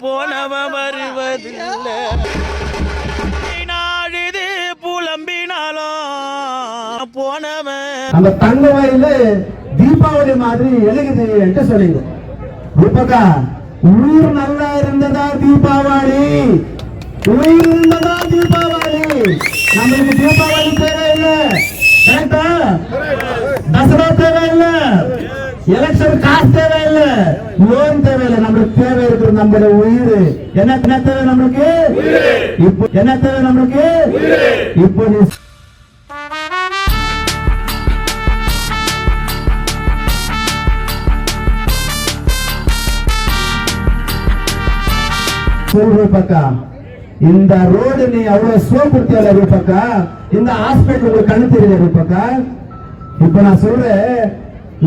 போனவ வருவதில்லை நாழிது புலம்பினாலும் போனவன் அந்த தங்க வயல தீபாவளி மாதிரி எழுகுது என்று சொல்லுங்க. ரூபகா ஊர் நல்லா இருந்ததா தீபாவளி, உயிர் இருந்ததா தீபாவளி. நம்மளுக்கு தீபாவளி தேவையில்லை, கரெக்டா? தசரா தேவையில்லை, எலெக்ஷன் காசு தேவையில்லை, லோன் தேவையில்லை. நம்மளுக்கு தேவை இருக்கிற நம்மளுடைய உயிர். என்ன தேவை நம்மளுக்கு? இப்போ என்ன தேவை நம்மளுக்கு? இப்போ நீ ரூபக்கா இந்த ரோடு நீ அவ்வளவு ஸ்லோ கொடுத்தியால ரூபக்கா, இந்த ஹாஸ்பிட்டல் உங்களுக்கு கண்ணு தெரியல ரூபக்கா. இப்ப நான் சொல்றேன்,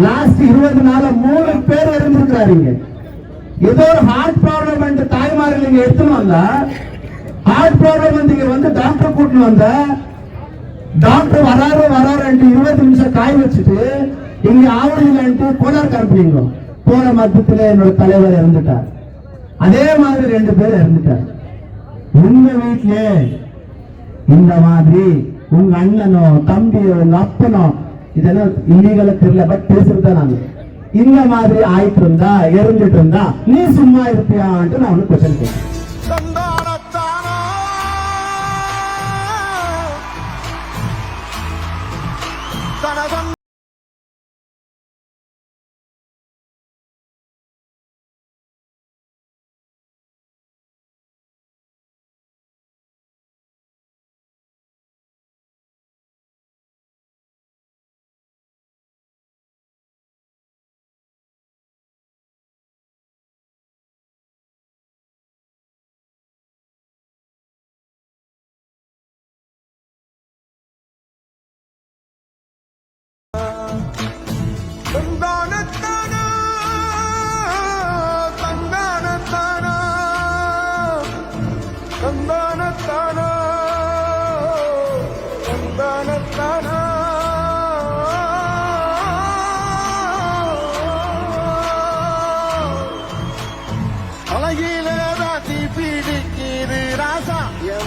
லாஸ்ட் 20 நாள 3 பேர் இருந்திருக்காருங்க. ஏதோ ஒரு ஹார்ட் ப்ராப்ளம் வந்து தாய்மார்கள் இங்க எடுத்துன்னு வந்தா, ஹார்ட் ப்ராப்ளம் வந்து இங்க வந்து டாக்டர் கூட்டின்னு வந்த டாக்டர் வராரு 20 நிமிஷம் காய் வச்சுட்டு இங்க ஆவடியிலன்ட்டு கோலார் கம்பெனிங்க போற மத்தியத்துல என்னோட தலைவர் இறந்துட்டார். அதே மாதிரி 2 பேர் இறந்துட்டார். உங்க வீட்டுல இந்த மாதிரி உங்க அண்ணனோ தம்பியோ உங்க அப்பனோ இதெல்லாம் இல்லீகலா தெரியல, பட் பேசுறதா நாங்க இந்த மாதிரி ஆயிட்டு இருந்தா இறந்துட்டு இருந்தா நீ சும்மா இருப்பியான்ட்டு நான் ஒண்ணு கொஸ்டின் கேட்கிறேன்.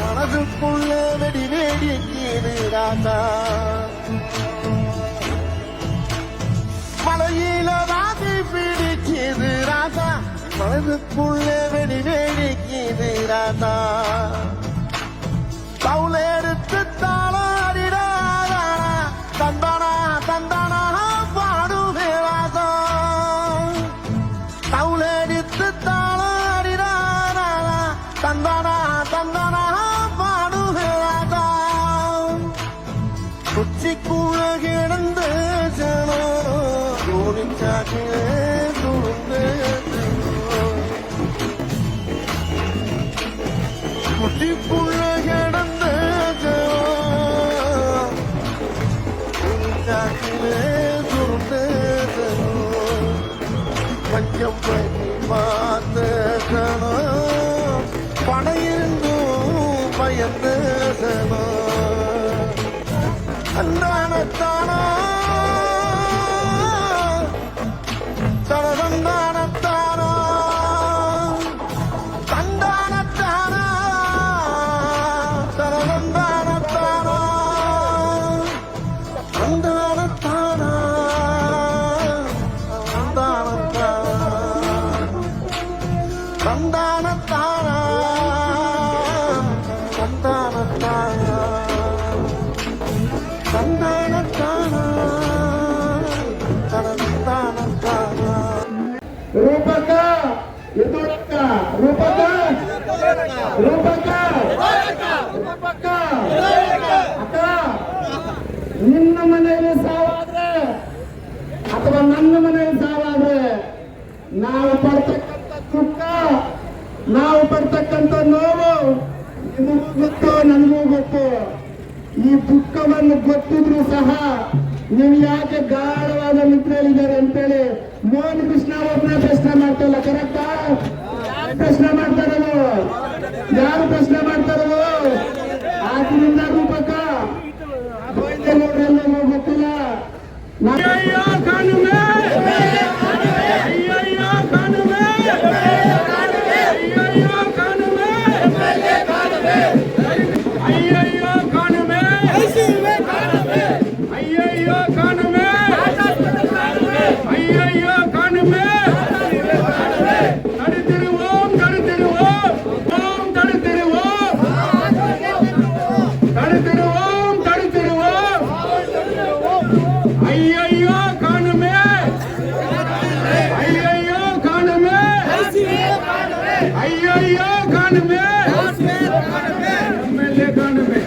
மனதுக்குள்ள வெடி வேடிக்கிறது ராசா, மலையில ராசி பிடிக்கிறது ராசா, மனதுக்குள்ள வெடி வேடிக்கிறது ராசா. தவுளெடுத்து தாளாடிடாரா தந்தானா தந்தானா பாடுவே ராசா, தவுளெடுத்து தாளாடிடாரா தந்தானா தந்தானா பாடுவே ராசா. குச்சிக்குள்ள கிடந்த ஜனோ ஓடிச்சாக்கிலே துருந்து குச்சிக்குள்ள கிடந்த ஜனோ ஓடிச்சாக்கிலே துருந்து பஞ்சம் பண்ணி பார்த்த ஜனோ படையிருந்தும் பயந்த ஜனோ அந்தானத்தானா தனதந்தானத்தானா தந்தானத்தானா தனதந்தானத்தானா தந்தானத்தானா தந்தானத்தானா தந்தானத்தானா தந்தானத்தானா ரூபக்கா எதுரக்கா ரூபக்கா ரூபக்கா ரூபக்கಾ ಅಕ್ಕ ನಿನ್ನ ಮನೆಯಲ್ಲಿ ಸಾವಾದ್ರೆ ಅಥವಾ ನನ್ನ ಮನೆಯಲ್ಲಿ ಸಾವಾದ್ರೆ ನಾವು ಪಡ್ತಕ್ಕಂಥ ದುಃಖ, ನಾವು ಪಡ್ತಕ್ಕಂಥ ನೋವು ನಿಮಗೂ ಗೊತ್ತು ನನಗೂ ಗೊತ್ತು. ಈ ದುಃಖವನ್ನು ಗೊತ್ತಿದ್ರು ಸಹ ನೀವು ಯಾಕೆ ಗಾಢವಾದ ನಿದ್ರೆಯಲ್ಲಿದ್ದಾರೆ ಅಂತೇಳಿ ಮೋಹನ್ ಕೃಷ್ಣ ಒಬ್ಬನ ಪ್ರಶ್ನೆ ಮಾಡ್ತಲ್ಲ, ಕರೆಕ್ಟಾ? ಪ್ರಶ್ನೆ ಮಾಡ್ತಾರದು, ಯಾರು ಪ್ರಶ್ನೆ ಮಾಡ್ತಾರದು? ಆದ್ರಿಂದ ರೂಪಕ್ಕ ನೋಡ್ರೆಲ್ಲರೂ ಗೊತ್ತಿಲ್ಲ. ಕಾನೂನು ஐயையோ காணுமே ஐயையோ காணுமே ஐயையோ காணுமே தடுத்திடுவோம் தடுத்திடுவோம் தடுத்திடுவோம் தடுத்திடுவோம் தடுத்திடுவோம் ஐயையோ காணுமே ஐயையோ காணுமே ஐயையோ காணுமே ಎಮ್ಎಲ್ಎ ಕಾಣುಮೆ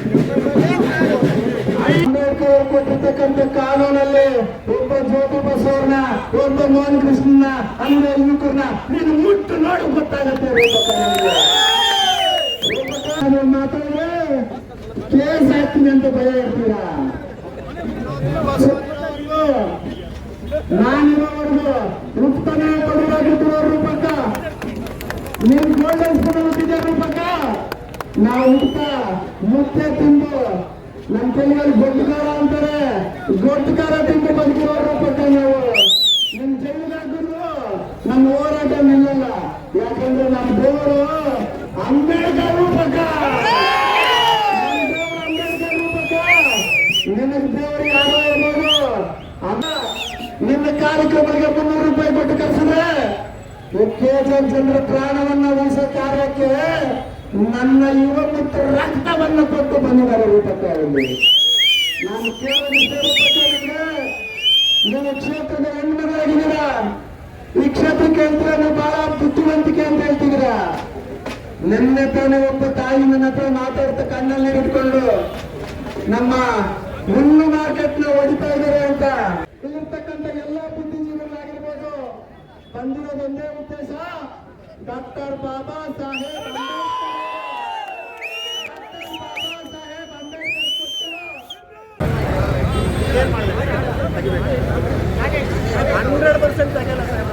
ಅಂಬೇಡ್ಕರ್ ಕೊಟ್ಟಿರ್ತಕ್ಕಂಥ ಕಾನೂನಲ್ಲಿ ಒಬ್ಬ ಜ್ಯೋತಿ ಬಸವಣ್ಣ ಒಬ್ಬ ಮೋಹನ್ ಕೃಷ್ಣನ ಅಂದ್ರೆ ಯುವಕರನ್ನ ನೀನು ಮುಟ್ಟು ನೋಡಿ ಗೊತ್ತಾಗತ್ತೆ ಮಾತಾಡಿದ್ರೆ ಕೇಸ್ ಹಾಕ್ತೀನಿ ಅಂತ ಭಯ ಇರ್ತೀರಾ ನಾನಿರೋವರೆಗೂ ಉತ್ಪನ್ನ ಕೊಡಲಾಗಿರ್ತೀರೋ ಪಕ್ಕ ನೀನ್ ಗೋಲ್ಡನ್ ಸ್ಪೂನ್ ಹುಟ್ಟಿದ್ಯಾರು ಪಕ್ಕ ನಾವು ಊಟ ಮುತ್ತೆ ತಿಂದು ನಮ್ಮ ಕೈಯಲ್ಲಿ ಗೊಡ್ಡುಕಾರ ಅಂತಾರೆ ಗೊಡ್ಡುಕಾರ ತಿಂದು ಬದುಕಿರೋರು ಪಕ್ಕ ನಾವು ನಿಮ್ ಜೈಲಾದ್ರು ನಮ್ಮ ಹೋರಾಟ ನಿಲ್ಲಲ್ಲ ಯಾಕಂದ್ರೆ ನಮ್ಮ ದೇವರು ಅಂಬೇಡ್ಕರ್ ಪಕ್ಕ ಅಂಬೇಡ್ಕರ್ ಪಕ್ಕ ನಿನಗೆ ದೇವರು ಯಾರೋ ಇರ್ಬೋದು ಅದ ನಿನ್ನ ಕಾರ್ಯಕ್ರಮಗಳಿಗೆ 300 ರೂಪಾಯಿ ಕೊಟ್ಟು ಕರ್ಸಿದ್ರೆ KGF ಜನರ ಪ್ರಾಣವನ್ನ ಉಳಿಸೋ ಕಾರ್ಯಕ್ಕೆ ನನ್ನ ಯುವ ಮತ್ತು ರಕ್ತವನ್ನು ಕೊಟ್ಟು ಬಂದಿದ್ದಾರೆ ರೂಪಕ್ಕಾಗಿ ನಾನು ನಿಮ್ಮ ಕ್ಷೇತ್ರದ ಹೆಣ್ಮಗಳಾಗಿದ್ದೀರಾ ಈ ಕ್ಷೇತ್ರಕ್ಕೆ ಹೇಳ್ತೀರಾ ನೀವು ಬಹಳ ಬುದ್ಧಿವಂತಿಕೆ ಅಂತ ಹೇಳ್ತಿದ್ದೀರಾ ನಿನ್ನೆ ತಾನೇ ಒಬ್ಬ ತಾಯಿ ನನ್ನ ಹತ್ರ ಮಾತಾಡ್ತಾ ಕಣ್ಣಲ್ಲಿ ಇಟ್ಕೊಂಡು ನಮ್ಮ ಹುಲ್ಲು ಮಾರ್ಕೆಟ್ ನ ಹೊಡಿತಾ ಇದ್ದಾರೆ ಅಂತ ಇಲ್ಲಿರ್ತಕ್ಕಂಥ ಎಲ್ಲಾ ಬುದ್ಧಿಜೀವಿಗಳಾಗಿರ್ಬೋದು ಬಂದಿರೋದು ಒಂದೇ ಉದ್ದೇಶ ಡಾಕ್ಟರ್ ಬಾಬಾ ಸಾಹೇಬ್ ಅಂಬೇಡ್ಕರ್ ಕೊಟ್ಟಿರೋ 100% ತೆಗೆಯಲ್ಲ ಸರ್.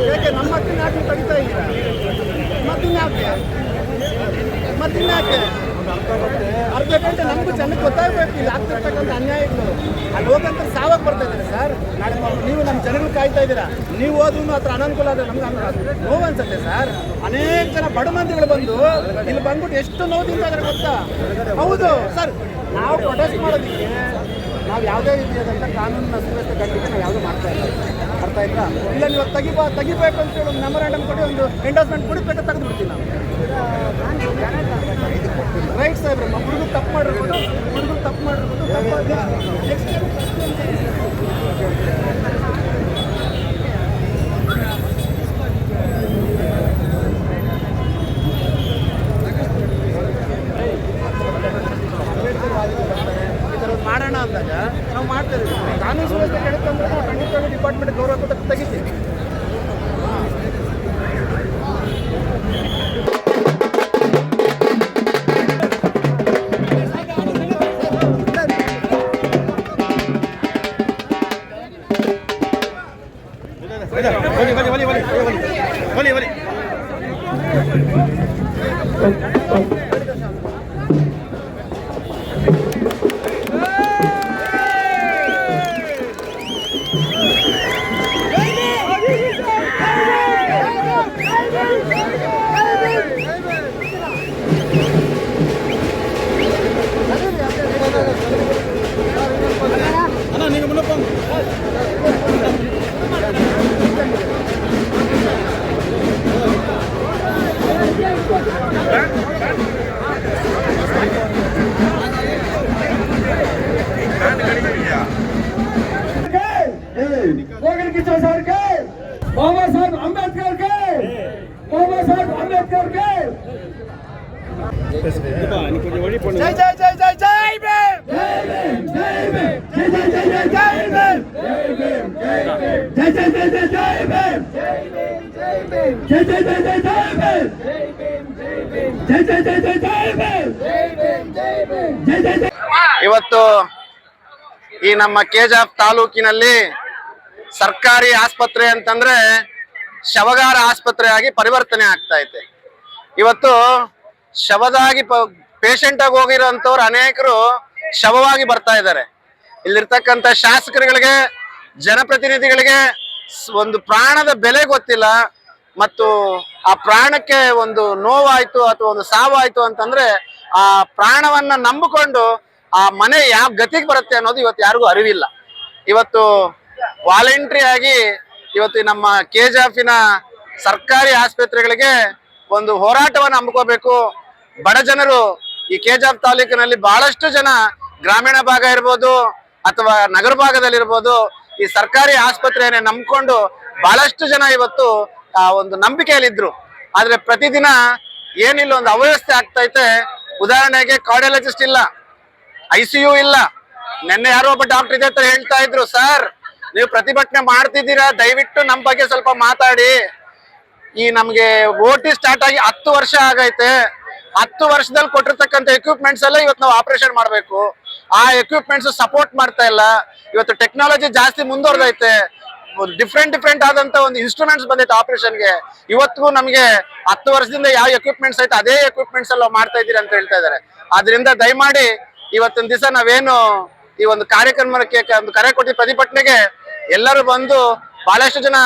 ಯಾಕೆ ನಮ್ಮ ಮಕ್ಕಳನ್ನ ಯಾಕೆ ತೆಗಿತಾ ಇದ್ದೀರಾ? ಮತ್ತಿನ್ಯಾಕೆ ಅರ್ಧ ಗಂಟೆ ನಮಗೂ ಚೆನ್ನಾಗಿ ಗೊತ್ತಾಗಬೇಕು ಇಲ್ಲಿ ಆಗ್ತಿರ್ತಕ್ಕಂಥ ಅನ್ಯಾಯಗಳು. ಅಲ್ಲಿ ಹೋಗಂತ ಸಾವಾಗ ಬರ್ತಾ ಇದ್ದಾರೆ ಸರ್. ನಾಳೆ ನೀವು ನಮ್ಮ ಜನಗಳು ಕಾಯ್ತಾ ಇದ್ದೀರಾ. ನೀವು ಹೋದ್ರೂ ಹತ್ರ ಅನಾನುಕೂಲ ಆದರೆ ನಮ್ಗೆ ನೋವು ಅನ್ಸುತ್ತೆ ಸರ್. ಅನೇಕ ಜನ ಬಡ ಮಂದಿಗಳು ಬಂದು ಇಲ್ಲಿ ಬಂದ್ಬಿಟ್ಟು ಎಷ್ಟು ನೋವು ತಿಂತಿದ್ದಾರೆ ಗೊತ್ತಾ? ಹೌದು ಸರ್, ನಾವು ಪ್ರೊಟೆಸ್ಟ್ ಮಾಡೋದಕ್ಕೆ ನಾವು ಯಾವುದೇ ರೀತಿಯಾದಂಥ ಕಾನೂನಿನ ಸುವ್ಯವಸ್ಥೆ ಕಟ್ಟಲಿಕ್ಕೆ ನಾವು ಯಾವುದೂ ಮಾಡ್ತಾ ಇಲ್ಲ. ಅರ್ಥ ಆಯ್ತಾ? ಇಲ್ಲ ನೀವು ತೆಗಿಬೇಕು ಅಂತೇಳಿ ಒಂದು ಮೆಮೊರಾಂಡಮ್ ಕೊಡಿ, ಒಂದು ಎಂಡೋಸ್ಮೆಂಟ್ ಕೊಡಿ, ಬೇಕಾದ್ರೆ ತೆಗೆದು ಬಿಡ್ತೀವಿ ನಾವು. ರೈಟ್ ಸಾಹೇಬ್ರೆ, ಹುಡುಗರು ತಪ್ಪು ಮಾಡಿರ್ಬೋದು, ಮಾಡೋಣ ಅಂದಾಗ ನಾವು ಮಾಡ್ತಾ ಇದ್ದೀವಿ. ಕಾನೂನು ಸುವ್ಯವಸ್ಥೆ ಕೆಡುತ್ತಂದ್ರೆ ನಾವು ಖಂಡಿತವಾಗಿ ಡಿಪಾರ್ಟ್ಮೆಂಟ್ ಗೌರವ ಕೊಟ್ಟು ತೆಗಿತೀವಿ. बाबा साहब अंबेडकर के, बाबा साहब अंबेडकर के। जय जय जय जय जय जय भीम, जय भीम, जय भीम, जय जय जय जय जय भीम, जय जय जय जय जय भीम, जय जय जय जय जय भीम, जय जय जय जय जय भीम, जय जय जय। ಇವತ್ತು ಈ ನಮ್ಮ ಕೆಜಿಎಫ್ ತಾಲೂಕಿನಲ್ಲಿ ಸರ್ಕಾರಿ ಆಸ್ಪತ್ರೆ ಅಂತಂದ್ರೆ ಶವಗಾರ ಆಸ್ಪತ್ರೆಯಾಗಿ ಪರಿವರ್ತನೆ ಆಗ್ತಾ ಇದೆ. ಇವತ್ತು ಶವದಾಗಿ ಪೇಷಂಟ್ ಆಗಿ ಹೋಗಿರೋಂಥವ್ರು ಅನೇಕರು ಶವವಾಗಿ ಬರ್ತಾ ಇದ್ದಾರೆ. ಇಲ್ಲಿರ್ತಕ್ಕಂಥ ಶಾಸಕರುಗಳಿಗೆ, ಜನಪ್ರತಿನಿಧಿಗಳಿಗೆ ಒಂದು ಪ್ರಾಣದ ಬೆಲೆ ಗೊತ್ತಿಲ್ಲ. ಮತ್ತು ಆ ಪ್ರಾಣಕ್ಕೆ ಒಂದು ನೋವಾಯ್ತು ಅಥವಾ ಒಂದು ಸಾವಾಯ್ತು ಅಂತಂದ್ರೆ ಆ ಪ್ರಾಣವನ್ನ ನಂಬಿಕೊಂಡು ಆ ಮನೆ ಯಾವ ಗತಿಗೆ ಬರುತ್ತೆ ಅನ್ನೋದು ಇವತ್ತು ಯಾರಿಗೂ ಅರಿವಿಲ್ಲ. ಇವತ್ತು ವಾಲಂಟ್ರಿ ಆಗಿ ಇವತ್ತು ನಮ್ಮ ಕೆಜೆಎಫಿನ ಸರ್ಕಾರಿ ಆಸ್ಪತ್ರೆಗಳಿಗೆ ಒಂದು ಹೋರಾಟವನ್ನು ಹಮ್ಮಿಕೋಬೇಕು. ಬಡ ಜನರು ಈ ಕೆಜೆಎಫ್ ತಾಲೂಕಿನಲ್ಲಿ ಬಹಳಷ್ಟು ಜನ ಗ್ರಾಮೀಣ ಭಾಗ ಇರ್ಬೋದು ಅಥವಾ ನಗರ ಭಾಗದಲ್ಲಿರ್ಬೋದು ಈ ಸರ್ಕಾರಿ ಆಸ್ಪತ್ರೆಯನ್ನೇ ನಂಬಿಕೊಂಡು ಬಹಳಷ್ಟು ಜನ ಇವತ್ತು ಆ ಒಂದು ನಂಬಿಕೆಯಲ್ಲಿದ್ರು. ಆದ್ರೆ ಪ್ರತಿದಿನ ಏನಿಲ್ಲ ಒಂದು ಅವ್ಯವಸ್ಥೆ ಆಗ್ತೈತೆ. ಉದಾಹರಣೆಗೆ ಕಾರ್ಡಿಯಾಲಜಿಸ್ಟ್ ಇಲ್ಲ, ICU ಇಲ್ಲ. ನಿನ್ನೆ ಯಾರೋ ಒಬ್ಬ ಡಾಕ್ಟರ್ ಇದೇ ತರ ಹೇಳ್ತಾ ಇದ್ರು, ಸರ್ ನೀವು ಪ್ರತಿಭಟನೆ ಮಾಡ್ತಿದ್ದೀರಾ, ದಯವಿಟ್ಟು ನಮ್ಮ ಬಗ್ಗೆ ಸ್ವಲ್ಪ ಮಾತಾಡಿ. ಈ ನಮ್ಗೆ OT ಸ್ಟಾರ್ಟ್ ಆಗಿ 10 ವರ್ಷ ಆಗೈತೆ. 10 ವರ್ಷದಲ್ಲಿ ಕೊಟ್ಟಿರ್ತಕ್ಕಂಥ ಎಕ್ವಿಪ್ಮೆಂಟ್ಸ್ ಎಲ್ಲ ಇವತ್ತು ನಾವು ಆಪರೇಷನ್ ಮಾಡ್ಬೇಕು. ಆ ಎಕ್ವಿಪ್ಮೆಂಟ್ಸ್ ಸಪೋರ್ಟ್ ಮಾಡ್ತಾ ಇಲ್ಲ. ಇವತ್ತು ಟೆಕ್ನಾಲಜಿ ಜಾಸ್ತಿ ಮುಂದುವರೆದೈತೆ. ಡಿಫ್ರೆಂಟ್ ಆದಂತ ಒಂದು ಇನ್ಸ್ಟ್ರೂಮೆಂಟ್ಸ್ ಬಂದೈತೆ ಆಪರೇಷನ್ಗೆ. ಇವತ್ತಿಗೂ ನಮಗೆ 10 ವರ್ಷದಿಂದ ಯಾವ ಎಕ್ವಿಪ್ಮೆಂಟ್ಸ್ ಐತೆ ಅದೇ ಎಕ್ವಿಪ್ಮೆಂಟ್ಸ್ ಎಲ್ಲ ಮಾಡ್ತಾ ಇದ್ದೀರಿ ಅಂತ ಹೇಳ್ತಾ ಇದ್ದಾರೆ. ಆದ್ರಿಂದ ದಯಮಾಡಿ ಇವತ್ತಿನ ದಿವಸ ನಾವೇನು ಈ ಒಂದು ಕಾರ್ಯಕ್ರಮಕ್ಕೆ ಒಂದು ಕರೆ ಕೊಟ್ಟಿ ಪ್ರತಿಭಟನೆಗೆ ಎಲ್ಲರೂ ಬಂದು ಬಹಳಷ್ಟು ಜನ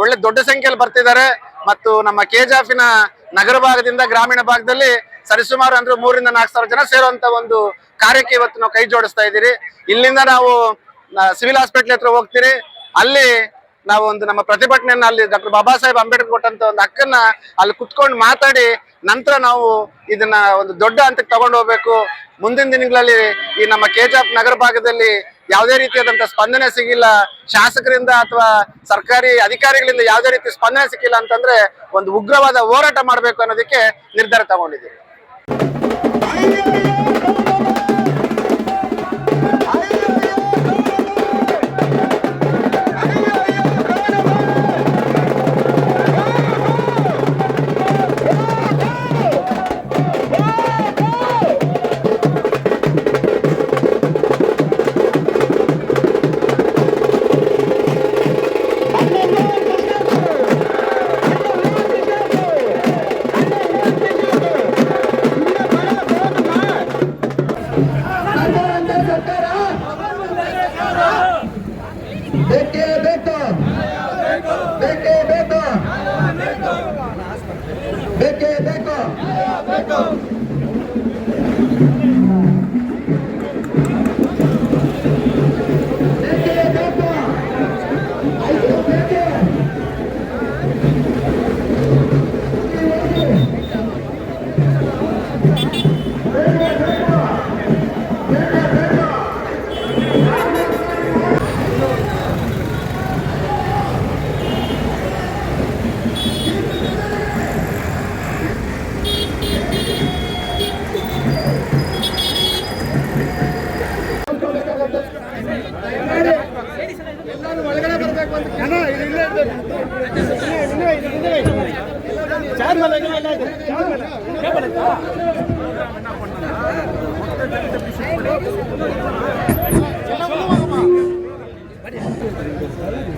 ಒಳ್ಳೆ ದೊಡ್ಡ ಸಂಖ್ಯೆಯಲ್ಲಿ ಬರ್ತಿದ್ದಾರೆ. ಮತ್ತು ನಮ್ಮ ಕೆಜೆಎಫಿನ ನಗರ ಭಾಗದಿಂದ ಗ್ರಾಮೀಣ ಭಾಗದಲ್ಲಿ ಸರಿಸುಮಾರು ಅಂದ್ರೆ 3 ರಿಂದ 4 ಸಾವಿರ ಜನ ಸೇರುವಂತ ಒಂದು ಕಾರ್ಯಕ್ಕೆ ಇವತ್ತು ನಾವು ಕೈ ಜೋಡಿಸ್ತಾ ಇದ್ದೀರಿ. ಇಲ್ಲಿಂದ ನಾವು ಸಿವಿಲ್ ಹಾಸ್ಪಿಟಲ್ ಹತ್ರ ಹೋಗ್ತೀರಿ. ಅಲ್ಲಿ ನಾವು ಒಂದು ನಮ್ಮ ಪ್ರತಿಭಟನೆಯನ್ನ ಅಲ್ಲಿ ಡಾಕ್ಟರ್ ಬಾಬಾ ಸಾಹೇಬ್ ಅಂಬೇಡ್ಕರ್ ಕೊಟ್ಟಂತ ಒಂದು ಹಕ್ಕನ್ನ ಅಲ್ಲಿ ಕುತ್ಕೊಂಡು ಮಾತಾಡಿ ನಂತರ ನಾವು ಇದನ್ನ ಒಂದು ದೊಡ್ಡ ಹಂತಕ್ಕೆ ತಗೊಂಡು ಹೋಗ್ಬೇಕು. ಮುಂದಿನ ದಿನಗಳಲ್ಲಿ ಈ ನಮ್ಮ ಕೆಜೆಎಫ್ ನಗರ ಭಾಗದಲ್ಲಿ ಯಾವುದೇ ರೀತಿಯಾದಂತ ಸ್ಪಂದನೆ ಸಿಗಿಲ್ಲ, ಶಾಸಕರಿಂದ ಅಥವಾ ಸರ್ಕಾರಿ ಅಧಿಕಾರಿಗಳಿಂದ ಯಾವುದೇ ರೀತಿ ಸ್ಪಂದನೆ ಸಿಕ್ಕಿಲ್ಲ ಅಂತಂದ್ರೆ ಒಂದು ಉಗ್ರವಾದ ಹೋರಾಟ ಮಾಡಬೇಕು ಅನ್ನೋದಕ್ಕೆ ನಿರ್ಧಾರ ತಗೊಂಡಿದ್ದೀವಿ.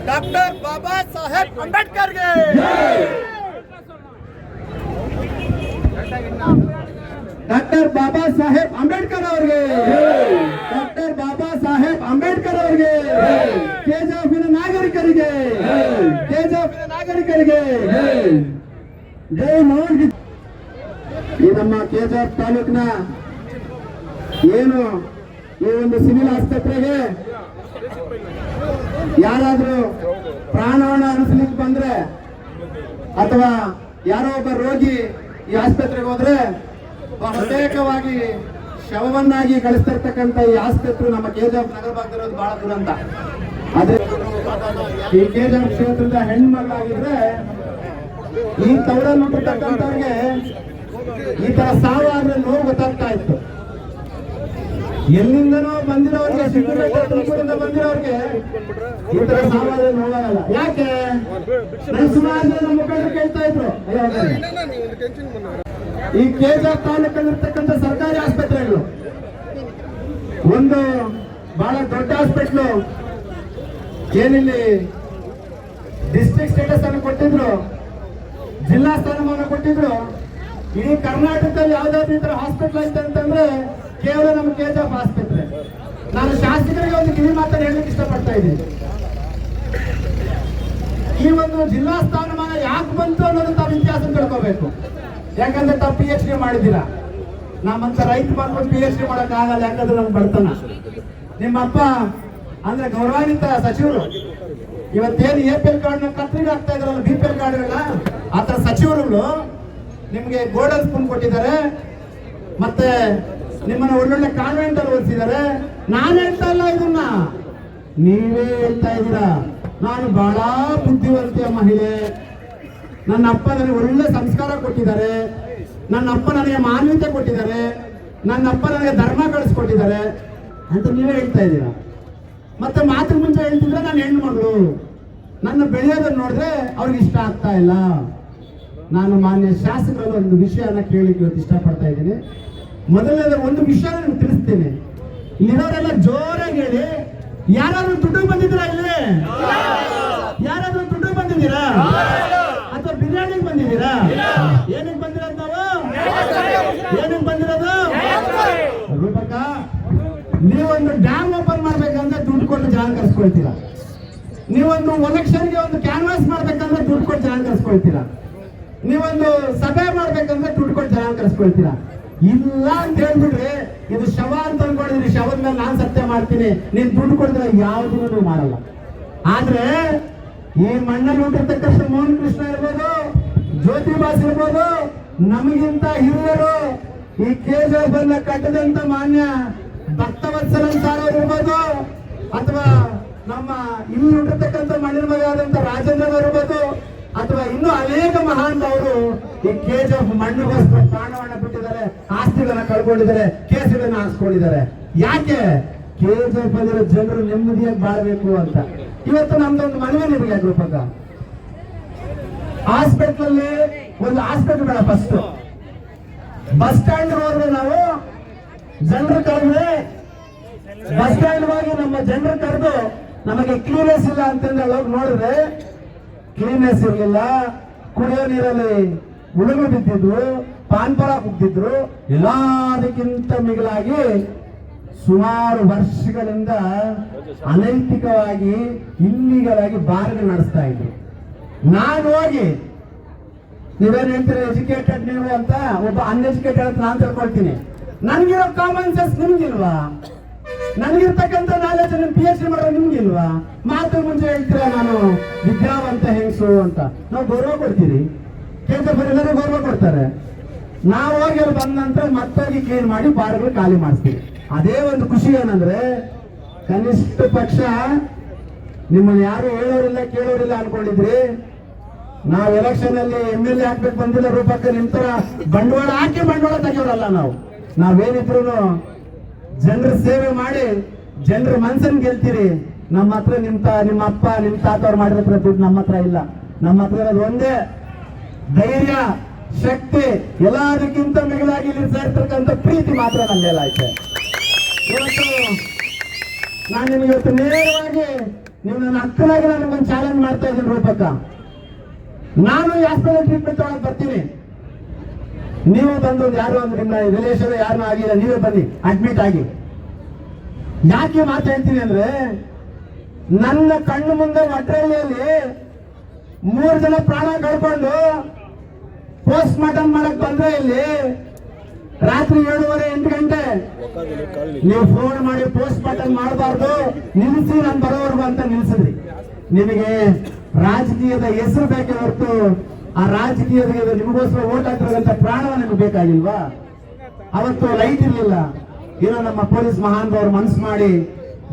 ಡಾಕ್ಟರ್ ಬಾಬಾ ಸಾಹೇಬ್ ಅಂಬೇಡ್ಕರ್ಗೆ ಡಾಕ್ಟರ್ ಬಾಬಾ ಸಾಹೇಬ್ ಅಂಬೇಡ್ಕರ್ ಅವ್ರಿಗೆ, ಡಾಕ್ಟರ್ ಬಾಬಾ ಸಾಹೇಬ್ ಅಂಬೇಡ್ಕರ್ ಅವ್ರಿಗೆ, ಕೆಜೆಎಫಿನ ನಾಗರಿಕರಿಗೆ, ಕೆಜೆಎಫಿನ ನಾಗರಿಕರಿಗೆ ಜೈ ನೋಡಿ. ಈ ನಮ್ಮ ಕೆಜೆಎಫ್ ತಾಲೂಕಿನ ಏನು ಈ ಒಂದು ಸಿವಿಲ್ ಆಸ್ಪತ್ರೆಗೆ ಯಾರಾದ್ರೂ ಪ್ರಾಣವನ್ನ ಅನಿಸ್ಲಿಕ್ಕೆ ಬಂದ್ರೆ ಅಥವಾ ಯಾರೋ ಒಬ್ಬ ರೋಗಿ ಈ ಆಸ್ಪತ್ರೆಗೆ ಹೋದ್ರೆ ಬಹುತೇಕವಾಗಿ ಶವವನ್ನಾಗಿ ಕಳಿಸ್ತಿರ್ತಕ್ಕಂಥ ಈ ಆಸ್ಪತ್ರೆ ನಮ್ಮ ಕೆಜೆಎಫ್ ನಗರ ಭಾಗದಲ್ಲಿರೋದು ಬಹಳ ದುರಂತ. ಅದೇ ಈ ಕೆಜೆಎಫ್ ಕ್ಷೇತ್ರದ ಹೆಣ್ಮಗಳಾಗಿದ್ರೆ ಈ ತವರಲ್ಲಿ ಹುಟ್ಟಿರ್ತಕ್ಕಂಥವ್ರಿಗೆ ಈ ತರ ಸಾವು ಆದ್ರೆ ನೋವು ಗೊತ್ತಾಗ್ತಾ ಇತ್ತು. ಎಲ್ಲಿಂದನೋ ಬಂದಿರೋರಿಗೆ, ತುಮಕೂರಿಂದ ಬಂದಿರೋರಿಗೆ ಈ ತರ ಸಾವಾದ್ರೆ ನೋವಾಗಲ್ಲ. ಯಾಕೆ? ಸುಮಾರು ಜನ ಮುಖಂಡರು ಕೇಳ್ತಾ ಇದ್ರು, ಈ ಕೆಜೆಎಫ್ ತಾಲೂಕಲ್ಲಿರ್ತಕ್ಕಂಥ ಸರ್ಕಾರಿ ಆಸ್ಪತ್ರೆಗಳು ಒಂದು ಬಹಳ ದೊಡ್ಡ ಹಾಸ್ಪಿಟ್ಲು ಏನಿಲ್ಲಿ ಡಿಸ್ಟ್ರಿಕ್ಟ್ ಸ್ಟೇಟಸ್ ಅನ್ನು ಕೊಟ್ಟಿದ್ರು, ಜಿಲ್ಲಾ ಸ್ಥಾನಮಾನ ಕೊಟ್ಟಿದ್ರು. ಇಡೀ ಕರ್ನಾಟಕದಲ್ಲಿ ಯಾವ್ದಾದ್ರು ಈ ತರ ಹಾಸ್ಪಿಟಲ್ ಐತೆ ಅಂತಂದ್ರೆ ಕೇವಲ ನಮ್ಮ ಕೆಜೆಎಫ್ ಆಸ್ಪತ್ರೆ. ನಾನು ಶಾಸಕರಿಗೆ ಒಂದು ಕಿವಿ ಮಾತನ್ನು ಹೇಳಲಿಕ್ಕೆ ಇಷ್ಟಪಡ್ತಾ ಇದ್ದೀನಿ. ಈ ಒಂದು ಜಿಲ್ಲಾ ಸ್ಥಾನಮಾನ ಯಾಕೆ ಬಂತು ಅನ್ನೋದು ತಾವು ಇತಿಹಾಸ ತಿಳ್ಕೋಬೇಕು. ಯಾಕಂದ್ರೆ ತಾವು PhD ಮಾಡಿದ್ದೀರಾ. ನಮ್ಮಂತ ರೈತ ಮಕ್ಕಳು PhD ಮಾಡಕ್ ಆಗಲ್ಲ, ಯಾಕಂದ್ರೆ ನಮ್ಗೆ ಬಡತನ. ನಿಮ್ಮಪ್ಪ ಅಂದ್ರೆ ಗೌರವಾನ್ವಿತ ಸಚಿವರು ಇವತ್ತೇನು APL ಕಾರ್ಡ್ ಕತ್ರಿಗೆ ಆಗ್ತಾ ಇದ್ರಲ್ಲ, BPL ಕಾರ್ಡ್ಗಳನ್ನ ಆತರ ಸಚಿವರುಗಳು ನಿಮ್ಗೆ ಗೋಲ್ಡನ್ ಸ್ಪೂನ್ ಕೊಟ್ಟಿದ್ದಾರೆ, ಮತ್ತೆ ನಿಮ್ಮನ್ನ ಒಳ್ಳೊಳ್ಳೆ ಕಾನ್ವೆಂಟ್ ಅಲ್ಲಿ ಓದಿಸಿದ್ದಾರೆ. ನಾನು ಹೇಳ್ತಾ ಇಲ್ಲ ಇದನ್ನ, ನೀವೇ ಹೇಳ್ತಾ ಇದ್ದೀರಾ. ನಾನು ಬಹಳ ಬುದ್ಧಿವಂತಿಯ ಮಹಿಳೆ, ನನ್ನ ಅಪ್ಪ ನನಗೆ ಒಳ್ಳೆ ಸಂಸ್ಕಾರ ಕೊಟ್ಟಿದ್ದಾರೆ, ನನ್ನ ಅಪ್ಪ ನನಗೆ ಮಾನ್ಯತೆ ಕೊಟ್ಟಿದ್ದಾರೆ, ನನ್ನ ಅಪ್ಪ ನನಗೆ ಧರ್ಮ ಕಳಿಸ್ಕೊಟ್ಟಿದ್ದಾರೆ ಅಂತ ನೀವೇ ಹೇಳ್ತಾ ಇದ್ದೀರಾ. ಮತ್ತೆ ಮಾತ್ರ ಮುಂಚೆ ಹೇಳ್ತಿದ್ರೆ ನಾನು ಹೆಣ್ಮಗಳು, ನನ್ನ ಬೆಳೆಯೋದನ್ನ ನೋಡಿದ್ರೆ ಅವ್ರಿಗೆ ಇಷ್ಟ ಆಗ್ತಾ ಇಲ್ಲ. ನಾನು ಮಾನ್ಯ ಶಾಸಕರಲ್ಲಿ ಒಂದು ವಿಷಯನ ಕೇಳಲಿಕ್ಕೆ ಇವತ್ತು ಇಷ್ಟಪಡ್ತಾ ಇದ್ದೀನಿ. ಮೊದಲನೇದ ಒಂದು ವಿಷಯ ನಿಮ್ಗೆ ತಿಳಿಸ್ತೀನಿ. ಇಲ್ಲಿರೋರೆಲ್ಲ ಜೋರಾಗಿ ಹೇಳಿ, ಯಾರಾದ್ರೂ ದುಡ್ಡು ಬಂದಿದ್ದೀರಾ ಇಲ್ಲಿ? ಯಾರಾದ್ರೂ ದುಡ್ಡು ಬಂದಿದ್ದೀರಾ ಅಥವಾ ಬಿರಿಯಾನಿಗೆ ಬಂದಿದ್ದೀರಾ? ಏನಕ್ಕೆ ಬಂದಿರೋದು ನಾವು? ಏನಕ್ಕೆ ಬಂದಿರೋದು? ರೂಪಕ, ನೀವೊಂದು ಡ್ಯಾಮ್ ಓಪನ್ ಮಾಡ್ಬೇಕಂದ್ರೆ ದುಡ್ಡು ಕೊಟ್ಟು ಜನ ಕರ್ಸ್ಕೊಳ್ತೀರಾ. ನೀವೊಂದು ಎಲೆಕ್ಷನ್ಗೆ ಒಂದು ಕ್ಯಾನ್ವಾಸ್ ಮಾಡ್ಬೇಕಂದ್ರೆ ದುಡ್ಡು ಕೊಟ್ಟು ಜನ ಕರ್ಸ್ಕೊಳ್ತೀರಾ. ನೀವೊಂದು ಸಭೆ ಮಾಡ್ಬೇಕಂದ್ರೆ ದುಡ್ಡು ಕೊಟ್ಟು ಜನ ಕರ್ಸ್ಕೊಳ್ತೀರಾ. ಇಲ್ಲ ಅಂತ ಹೇಳ್ಬಿಡ್ರಿ, ಇದು ಶವ ಅಂತ ಅನ್ಕೊಂಡಿದ್ರಿ, ಶವದ ಮೇಲೆ ನಾನ್ ಸತ್ಯ ಮಾಡ್ತೀನಿ, ನೀನ್ ದುಡ್ಡು ಕೊಡಿದ್ರೆ ಯಾವ್ದನ್ನು ನೀವು ಮಾಡಲ್ಲ. ಆದ್ರೆ ಈ ಮಣ್ಣಲ್ಲಿ ಹುಟ್ಟಿರ್ತಕ್ಕಂಥ ಮೋಹನ್ ಕೃಷ್ಣ ಇರ್ಬೋದು, ಜ್ಯೋತಿ ಬಾಸ್ ಇರ್ಬೋದು, ನಮಗಿಂತ ಹಿರಿಯರು ಈ KGF ಅನ್ನ ಕಟ್ಟದಂತ ಮಾನ್ಯ ಭಕ್ತವತ್ಸಲನ್ ಸಾರ್ ಇರ್ಬೋದು, ಅಥವಾ ನಮ್ಮ ಇಲ್ಲಿ ಹುಟ್ಟಿರ್ತಕ್ಕಂಥ ಮಣ್ಣಿನ ಮಗ ಆದಂತ ರಾಜೇಂದ್ರ ಇರ್ಬೋದು, ಅಥವಾ ಇನ್ನೂ ಅನೇಕ ಮಹಾನುಭಾವರು ಈ KGF ಮಣ್ಣಿಗೋಸ್ಕರ ಪ್ರಾಣವನ್ನ ಬಿಟ್ಟಿದ್ದಾರೆ, ಆಸ್ತಿಗಳನ್ನ ಕಳ್ಕೊಂಡಿದ್ದಾರೆ, ಕೇಸುಗಳನ್ನ ಹಾಕ್ಸ್ಕೊಂಡಿದ್ದಾರೆ. ಯಾಕೆ? KGF ಅಲ್ಲಿರೋ ಜನರು ನೆಮ್ಮದಿಯಾಗಿ ಬಾಳ್ಬೇಕು ಅಂತ. ಇವತ್ತು ನಮ್ದೊಂದು ಮನವಿ ನಿಮಗೆ ರೂಪಕ, ಹಾಸ್ಪಿಟಲ್ ಅಲ್ಲಿ ಒಂದು ಹಾಸ್ಪಿಟಲ್ ಬೇಡ, ಫಸ್ಟ್ ಬಸ್ ಸ್ಟ್ಯಾಂಡ್ ಹೋದ್ರೆ ನಾವು ಜನರು ಕರೆದ್ರೆ, ಬಸ್ ಸ್ಟ್ಯಾಂಡ್ ಹೋಗಿ ನಮ್ಮ ಜನರು ಕರೆದು ನಮಗೆ ಕ್ಲೀನೆಸ್ ಇಲ್ಲ ಅಂತಂದ್ರೆ ಹೋಗಿ ನೋಡಿದ್ರೆ ಕ್ಲೀನೆಸ್ ಇರಲಿಲ್ಲ, ಕುಡಿಯೋ ನೀರಲ್ಲಿ ಉಳುಮೆ ಬಿದ್ದಿದ್ರು, ಪಾನ್ಪರ ಕುಗ್ದಿದ್ರು. ಎಲ್ಲದಕ್ಕಿಂತ ಮಿಗಿಲಾಗಿ ಸುಮಾರು ವರ್ಷಗಳಿಂದ ಅನೈತಿಕವಾಗಿ ಇಲ್ಲಿಗಲಾಗಿ ಬಾರ್ಗಳು ನಡೆಸ್ತಾ ಇದ್ರು. ನಾನು ಹೋಗಿ, ನೀವೇನು ಹೇಳ್ತೀರಿ ಎಜುಕೇಟೆಡ್ ನೀವು ಅಂತ, ಒಬ್ಬ ಅನ್ಎಜುಕೇಟೆಡ್ ಅಂತ ನಾನು ತಿಳ್ಕೊಳ್ತೀನಿ. ನನ್ಗಿರೋ ಕಾಮನ್ ಸೆನ್ಸ್ ನಿಮ್ಗಿಲ್ವಾ? ನನಗಿರ್ತಕ್ಕಂಥ ನಾಲೆಜ್ ನಿಮ್ PhD ಮಾಡೋ ನಿಮ್ಗಿಲ್ವಾ? ಮಾತು ಮುಂಚೆ ಹೇಳ್ತೀರಾ ನಾನು ವಿದ್ಯಾವಂತ ಹೆಂಗಸು ಅಂತ. ನಾವು ಗೌರವ ಕೊಡ್ತೀರಿ, KGF ಎಲ್ಲರೂ ಗೌರವ ಕೊಡ್ತಾರೆ. ನಾವು ಹೋಗಿ ಅಲ್ಲಿ ಬಂದ ನಂತರ ಮತ್ತೋಗಿ ಕ್ಲೀನ್ ಮಾಡಿ ಬಾರ್ಗಳು ಖಾಲಿ ಮಾಡಿಸ್ತೀವಿ. ಅದೇ ಒಂದು ಖುಷಿ ಏನಂದ್ರೆ, ಕನಿಷ್ಠ ಪಕ್ಷ ನಿಮ್ಮನ್ನು ಯಾರು ಹೇಳೋರಿಲ್ಲ ಕೇಳೋರಿಲ್ಲ ಅನ್ಕೊಂಡಿದ್ರಿ. ನಾವು ಎಲೆಕ್ಷನ್ ಅಲ್ಲಿ MLA ಹಾಕ್ಬೇಕು ಬಂದಿಲ್ಲ ರೂಪಕ್ಕೆ, ನಿಮ್ ತರ ಬಂಡವಾಳ ಹಾಕಿ ಬಂಡವಾಳ ತೆಗಿಯೋರಲ್ಲ ನಾವು. ನಾವೇನಿದ್ರು ಜನರ ಸೇವೆ ಮಾಡಿ ಜನರ ಮನ್ಸನ್ ಗೆಲ್ತೀರಿ. ನಮ್ಮ ಹತ್ರ ನಿಮ್ಮ ಅಪ್ಪ ನಿಮ್ಮ ತಾತವ್ರು ಮಾಡಿರೋ ದುಡ್ಡು ನಮ್ಮ ಹತ್ರ ಇಲ್ಲ. ನಮ್ಮ ಹತ್ರ ಇರೋದು ಒಂದೇ ಧೈರ್ಯ, ಶಕ್ತಿ, ಎಲ್ಲದಕ್ಕಿಂತ ಮಿಗಿಲಾಗಿ ಇಲ್ಲಿ ಸೇರ್ತಕ್ಕಂಥ ಪ್ರೀತಿ ಮಾತ್ರ ನನ್ನೆಲ್ಲ ಐತೆ. ಇವತ್ತು ನಾನು ನಿಮ್ಗೆ ಇವತ್ತು ನೇರವಾಗಿ ನೀವು ನನ್ನ ಅಕ್ಕನಾಗಿ ನಾನು ನಿಮ್ಮನ್ನು ಚಾಲೆಂಜ್ ಮಾಡ್ತಾ ಇದ್ದೀನಿ ರೂಪಕ್ಕ. ನಾನು ಹಾಸ್ಪಿಟಲ್ ಟ್ರೀಟ್ಮೆಂಟ್ ತಗೊಳಕ್ ಬರ್ತೀನಿ, ನೀವು ಬಂದು ಯಾರು ಅಂದ್ರೆ ನಿಮ್ಮ ರಿಲೇಷನ್ ಯಾರು ಆಗಿಲ್ಲ, ನೀವೇ ಬನ್ನಿ ಅಡ್ಮಿಟ್ ಆಗಿ. ಯಾಕೆ ಮಾತು ಹೇಳ್ತೀನಿ ಅಂದ್ರೆ, ನನ್ನ ಕಣ್ಣು ಮುಂದೆ ವಡ್ರಳ್ಳಿಯಲ್ಲಿ 3 ಜನ ಪ್ರಾಣ ಕಳ್ಕೊಂಡು ಪೋಸ್ಟ್ ಮಾರ್ಟಮ್ ಮಾಡಕ್ ಬಂದ್ರೆ ಇಲ್ಲಿ ರಾತ್ರಿ 7:30-8 ಗಂಟೆ ನೀವು ಫೋನ್ ಮಾಡಿ ಪೋಸ್ಟ್ ಮಾರ್ಟಮ್ ಮಾಡಬಾರ್ದು, ನಿಲ್ಸಿ ನಾನು ಬರೋವರೆಗೂ ಅಂತ ನಿಲ್ಸಿದ್ರಿ. ನಿಮಗೆ ರಾಜಕೀಯದ ಹೆಸರು ಬೇಕೇ ಹೊರತು ಆ ರಾಜಕೀಯದ ನಿಮಗೋಸ್ಕರ ಓಟ್ ಹಾಕಿರೋಂಥ ಪ್ರಾಣವ ನಿಮ್ಗೆ ಬೇಕಾಗಿಲ್ವಾ? ಅವತ್ತು ಲೈಟ್ ಇರ್ಲಿಲ್ಲ, ಏನೋ ನಮ್ಮ ಪೊಲೀಸ್ ಮಹಾನುಭಾವರು ಮನಸ್ಸು ಮಾಡಿ,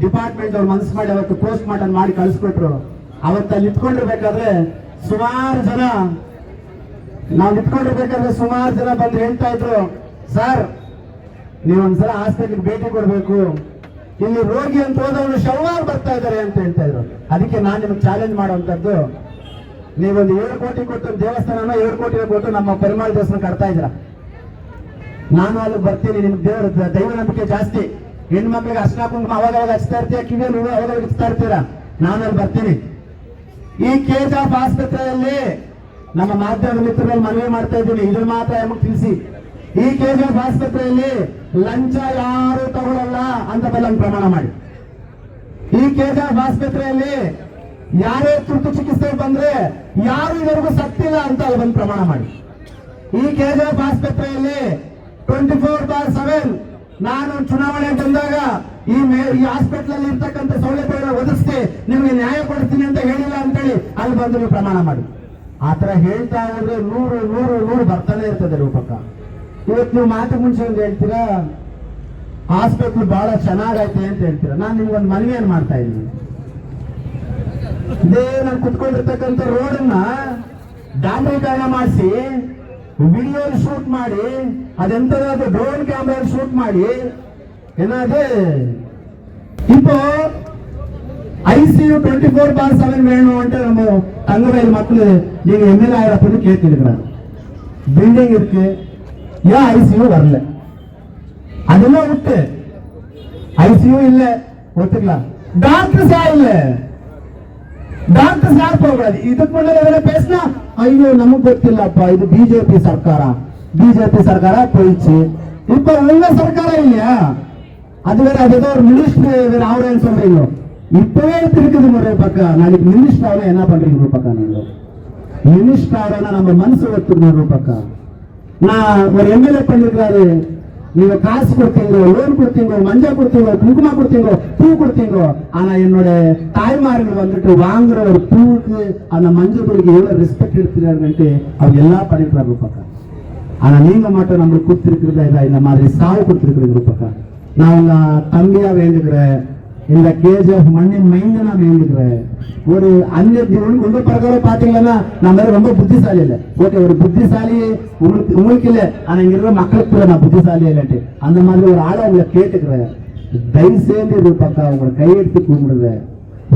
ಡಿಪಾರ್ಟ್ಮೆಂಟ್ ಅವ್ರು ಮನಸ್ಸು ಮಾಡಿ ಅವತ್ತು ಪೋಸ್ಟ್ ಮಾರ್ಟಮ್ ಮಾಡಿ ಕಳಿಸ್ಕೊಟ್ರು. ಅವತ್ತು ಅಲ್ಲಿ ನಿಂತ್ಕೊಂಡಿರ್ಬೇಕಾದ್ರೆ ಸುಮಾರು ಜನ, ನಾವು ನಿಂತ್ಕೊಂಡಿರ್ಬೇಕಾದ್ರೆ ಸುಮಾರು ಜನ ಬಂದು ಹೇಳ್ತಾ ಇದ್ರು, ಸರ್ ನೀವೊಂದ್ಸಲ ಹಾಸ್ಪಿಟಲ್ಗೆ ಭೇಟಿ ಕೊಡ್ಬೇಕು, ಇಲ್ಲಿ ರೋಗಿ ಅಂತ ಹೋದವನು ಶವವಾಗಿ ಬರ್ತಾ ಇದ್ದಾರೆ ಅಂತ ಹೇಳ್ತಾ ಇದ್ರು. ಅದಕ್ಕೆ ನಾನು ನಿಮ್ಗೆ ಚಾಲೆಂಜ್ ಮಾಡುವಂತದ್ದು, ನೀವೊಂದು 7 ಕೋಟಿ ಕೊಟ್ಟು ದೇವಸ್ಥಾನ 7 ಕೋಟಿ ಕೊಟ್ಟು ನಮ್ಮ ಪರಿಮಳ ದೇವಸ್ಥಾನ ಕಟ್ತಾ ಇದ್ರ, ನಾನು ಅಲ್ಲಿ ಬರ್ತೀನಿ. ನಿಮ್ಗೆ ದೇವರ ದೈವ ನಂಬಿಕೆ ಜಾಸ್ತಿ, ಹೆಣ್ಮಕ್ಳಿಗೆ ಅರ್ಶನ ಕುಂಕುಮ ಅವಾಗ ಹಚ್ತಾ ಇರ್ತೀಯ, ಕಿವಿಯ ನೀವು ಅವಾಗ ಹಚ್ತಾ ಇರ್ತೀರಾ, ನಾನು ಅಲ್ಲಿ ಬರ್ತೀನಿ. ಈ KGF ಆಸ್ಪತ್ರೆಯಲ್ಲಿ ನಮ್ಮ ಮಾಧ್ಯಮ ಮಿತ್ರರಲ್ಲಿ ಮನವಿ ಮಾಡ್ತಾ ಇದ್ದೀನಿ, ಇದನ್ನ ಮಾತ್ರ ನಮಗೆ ತಿಳಿಸಿ. ಈ KGF ಆಸ್ಪತ್ರೆಯಲ್ಲಿ ಲಂಚ ಯಾರು ತಗೊಳ್ಳಲ್ಲ ಅಂತ ಬಲ್ಲಂಗ್ ಪ್ರಮಾಣ ಮಾಡಿ. ಈ KGF ಆಸ್ಪತ್ರೆಯಲ್ಲಿ ಯಾರೇ ತುರ್ತು ಚಿಕಿತ್ಸೆ ಬಂದ್ರೆ ಯಾರು ಇದವರೆಗೂ ಸತ್ತಿಲ್ಲ ಅಂತ ಅಲ್ಲಿ ಬಂದು ಪ್ರಮಾಣ ಮಾಡಿ. ಈ KGF ಆಸ್ಪತ್ರೆಯಲ್ಲಿ 24/7 ನಾನು ಚುನಾವಣೆ ಬಂದಾಗ ಈ ಹಾಸ್ಪಿಟಲ್ ಅಲ್ಲಿ ಇರ್ತಕ್ಕಂಥ ಸೌಲಭ್ಯಗಳನ್ನ ಒದಗಿಸಿ ನಿಮಗೆ ನ್ಯಾಯ ಕೊಡ್ತೀನಿ ಅಂತ ಹೇಳಿಲ್ಲ ಅಂತೇಳಿ ಅಲ್ಲಿ ಬಂದು ನೀವು ಪ್ರಮಾಣ ಮಾಡಿ. ಆತರ ಹೇಳ್ತಾ ಹೋದ್ರೆ 100 ಬರ್ತಾನೆ ಇರ್ತದೆ ರೂಪಕ್ಕ. ಇವತ್ತು ನೀವು ಮಾತು ಮುಂಚೆ ಒಂದು ಹೇಳ್ತೀರಾ ಹಾಸ್ಪಿಟಲ್ ಬಹಳ ಚೆನ್ನಾಗೈತೆ ಅಂತ ಹೇಳ್ತೀರಾ. ನಾನು ನಿಮ್ಗೊಂದು ಮನವಿಯನ್ನು ಮಾಡ್ತಾ ಇದ್ದೀನಿ. ಇದೇ ನಾನು ಕುತ್ಕೊಂಡಿರ್ತಕ್ಕಂಥ ರೋಡನ್ನ ಡಾಂಬರೀಕರಣ ಮಾಡಿಸಿ ವಿಡಿಯೋ ಶೂಟ್ ಮಾಡಿ ಅದೆಂತದಾದ್ರು ಡ್ರೋನ್ ಕ್ಯಾಮ್ರಾ ಶೂಟ್ ಮಾಡಿ ಏನಾದ್ರೆ இப்போ ICU 24/7 வேணும் நம்ம தங்கவேல் மக்கள் நீங்க MLA ஆயிரப்பது கேட்டுக்கிறாங்க. பில்டிங் இருக்கு, ஏன் ICU வரல? அதெல்லாம் விட்டு ICU இல்ல ஒத்துக்கலாம், டாக்டர்ஸ் இல்ல, டாக்டர்ஸ் யார் போகக்கூடாது. இதுக்கு முன்னாடி பேசினா ஐயோ நமக்கு ಗೊತ್ತಿಲ್ಲಪ್ಪ இது பிஜேபி சர்க்காரா போயிடுச்சு. இப்ப உங்க சர்க்காரா இல்லையா? அது வேற, அது ஏதோ ஒரு மினிஸ்டர் வேற ஆகுறேன்னு சொல்றீங்க. இப்பவே இருக்குது ஒரு பக்கம். நாளைக்கு மினிஸ்டர் ஆகணும் என்ன பண்றீங்க ஒரு பக்கம்? நீங்க மினிஸ்டர் ஆகணும் நம்ம மனசு ஒத்துக்கணும் ஒரு பக்கம். நான் ஒரு MLA பண்ணிருக்காரு, நீங்க காசு கொடுத்தீங்க, லோன் கொடுத்தீங்க, மஞ்சள் கொடுத்தீங்க, குங்குமம் கொடுத்தீங்க, பூ கொடுத்தீங்க. ஆனா என்னோட தாய்மார்கள் வந்துட்டு வாங்குற ஒரு பூவுக்கு அந்த மஞ்சள் பொடிக்கு எவ்வளவு ரெஸ்பெக்ட் எடுத்துக்கிறாருன்ட்டு அவங்க எல்லாம் பண்ணிருக்காரு ஒரு பக்கம். ஆனா நீங்க மட்டும் நம்மளுக்கு கொடுத்துருக்கிறதா இந்த மாதிரி சாவு கொடுத்துருக்குறீங்க ஒரு பக்கம். நான் உங்க தம்பியா வேண்டுகிறேன், இந்த KGF மண்ணின் மைந்தனா வேண்டுகிறேன். ஒரு அந்நிய உங்க பிரகாரம் பாத்தீங்கன்னா நம்ம ரொம்ப புத்திசாலி இல்ல. ஓகே, ஒரு புத்திசாலி உங்களுக்கு இல்ல, ஆனா இங்க இருக்கிற மக்களுக்கு நான் புத்திசாலி இல்லட்டு அந்த மாதிரி ஒரு ஆளை உங்களை கேட்டுக்கிறேன். தயவு செய்து ஒரு பக்கம் உங்களை கையெடுத்து கூப்பிடுற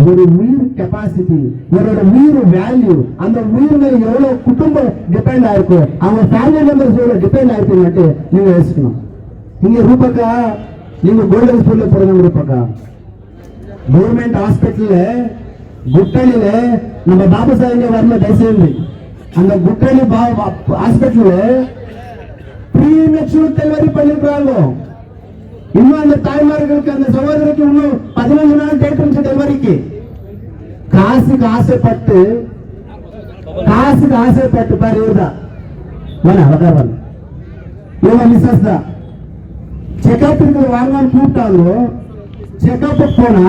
ஒரு உயிர் கெப்பாசிட்டி, இவரோட உயிர் வேல்யூ, அந்த உயிர் மேல எவ்வளவு குடும்பம் டிபெண்ட் ஆயிருக்கும், அவங்க ஃபேமிலி மெம்பர்ஸ் எவ்வளவு டிபெண்ட் ஆயிருக்குன்னு நீங்க யோசிக்கணும். இங்க ரூபக்கா நீங்க கோல்டன் ஸ்கூல்ல போடுங்க ரூபக்கா. கவர்மெண்ட் ஹாஸ்பிட்டல்ல குட்டலில நம்ம பாபா சாஹிப் வரல தயவுசெய்து அந்த குட்டலி ஹாஸ்பிட்டல்ல ப்ரீமெச்சூர் டெலிவரி பண்ணிருக்காங்க. இன்னும் அந்த தாய்மார்களுக்கு அந்த சகோதரிக்கு இன்னும் 15 நாள் டேட் இருந்துச்சு டெலிவரிக்கு. காசுக்கு ஆசைப்பட்டு பாரு இவர்தான் இவங்க மிஸ்ஸஸ் தான் செக்அப் வாங்கன்னு கூப்பிட்டாங்க. செக்அப் போனா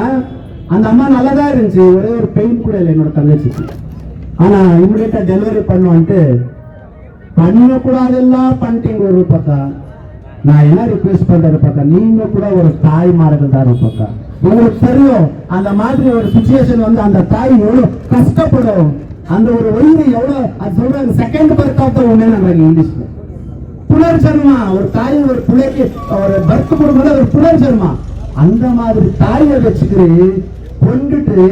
அந்த அம்மா நல்லாதான் இருந்துச்சு, ஒரே ஒரு பெயின் கூட இல்லை என்னோட தங்கச்சிக்கு. ஆனா இமிடியேட்டா டெலிவரி பண்ணுவான்ட்டு பண்ணக்கூடாதெல்லாம் பண்ணிட்டீங்க ஒரு பக்கம். நான் என்ன ரிக்வெஸ்ட் பண்றது பக்கம், நீங்க கூட ஒரு தாய்மார்கள் தான் பக்கம். உங்களுக்கு தெரியும் அந்த மாதிரி ஒரு சிச்சுவேஷன் வந்து அந்த தாய் எவ்வளவு கஷ்டப்படும், அந்த ஒரு உயிரை எவ்வளவு அது சொல்றாங்க second birth of the woman இங்கிலீஷ்ல புனர்ஜன்மா. ஒரு தாய் ஒரு பிள்ளைக்கு ஒரு பர்த் கொடுக்கும்போது ஒரு புனர்ஜன்மா. அந்த மாதிரி தாயை வச்சுக்கிட்டு கொண்டுட்டு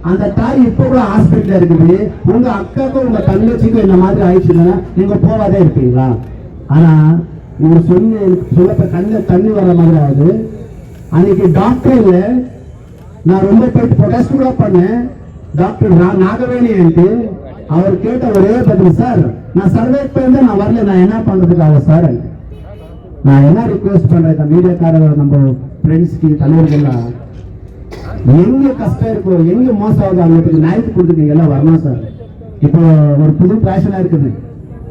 அந்த தாய் இப்ப கூட ஹாஸ்பிட்டல் இருக்குது. உங்க அக்காக்கும் உங்க தங்கச்சிக்கும் இந்த மாதிரி ஆயிடுச்சுன்னா நீங்க போவாதே இருப்பீங்களா? ஆனா இவர் சொல்லப்ப கண்ணில் தண்ணி வர மாதிரி ஆகுது. அன்னைக்கு டாக்டர் இல்ல, நான் ரொம்ப போயிட்டு ப்ரொடெஸ்ட் கூட பண்ணேன். டாக்டர் நாகவேணி அவர் கேட்ட ஒரே பதில், சார் நான் சர்வே போயிருந்தேன், நான் வரல, நான் என்ன பண்றதுக்காக சார்? நான் என்ன ரிக்வெஸ்ட் பண்றேன் இந்த மீடியாக்காரர் நம்ம ஃப்ரெண்ட்ஸ்க்கு தலைவர்கள்லாம், எங்க கஷ்டம் இருக்கோ எங்க மோசம் ஆகுது அவங்களுக்கு நியாயத்து கொடுத்துருக்கீங்க எல்லாம் வரணும் சார். இப்போ ஒரு புது பேஷனா இருக்குது,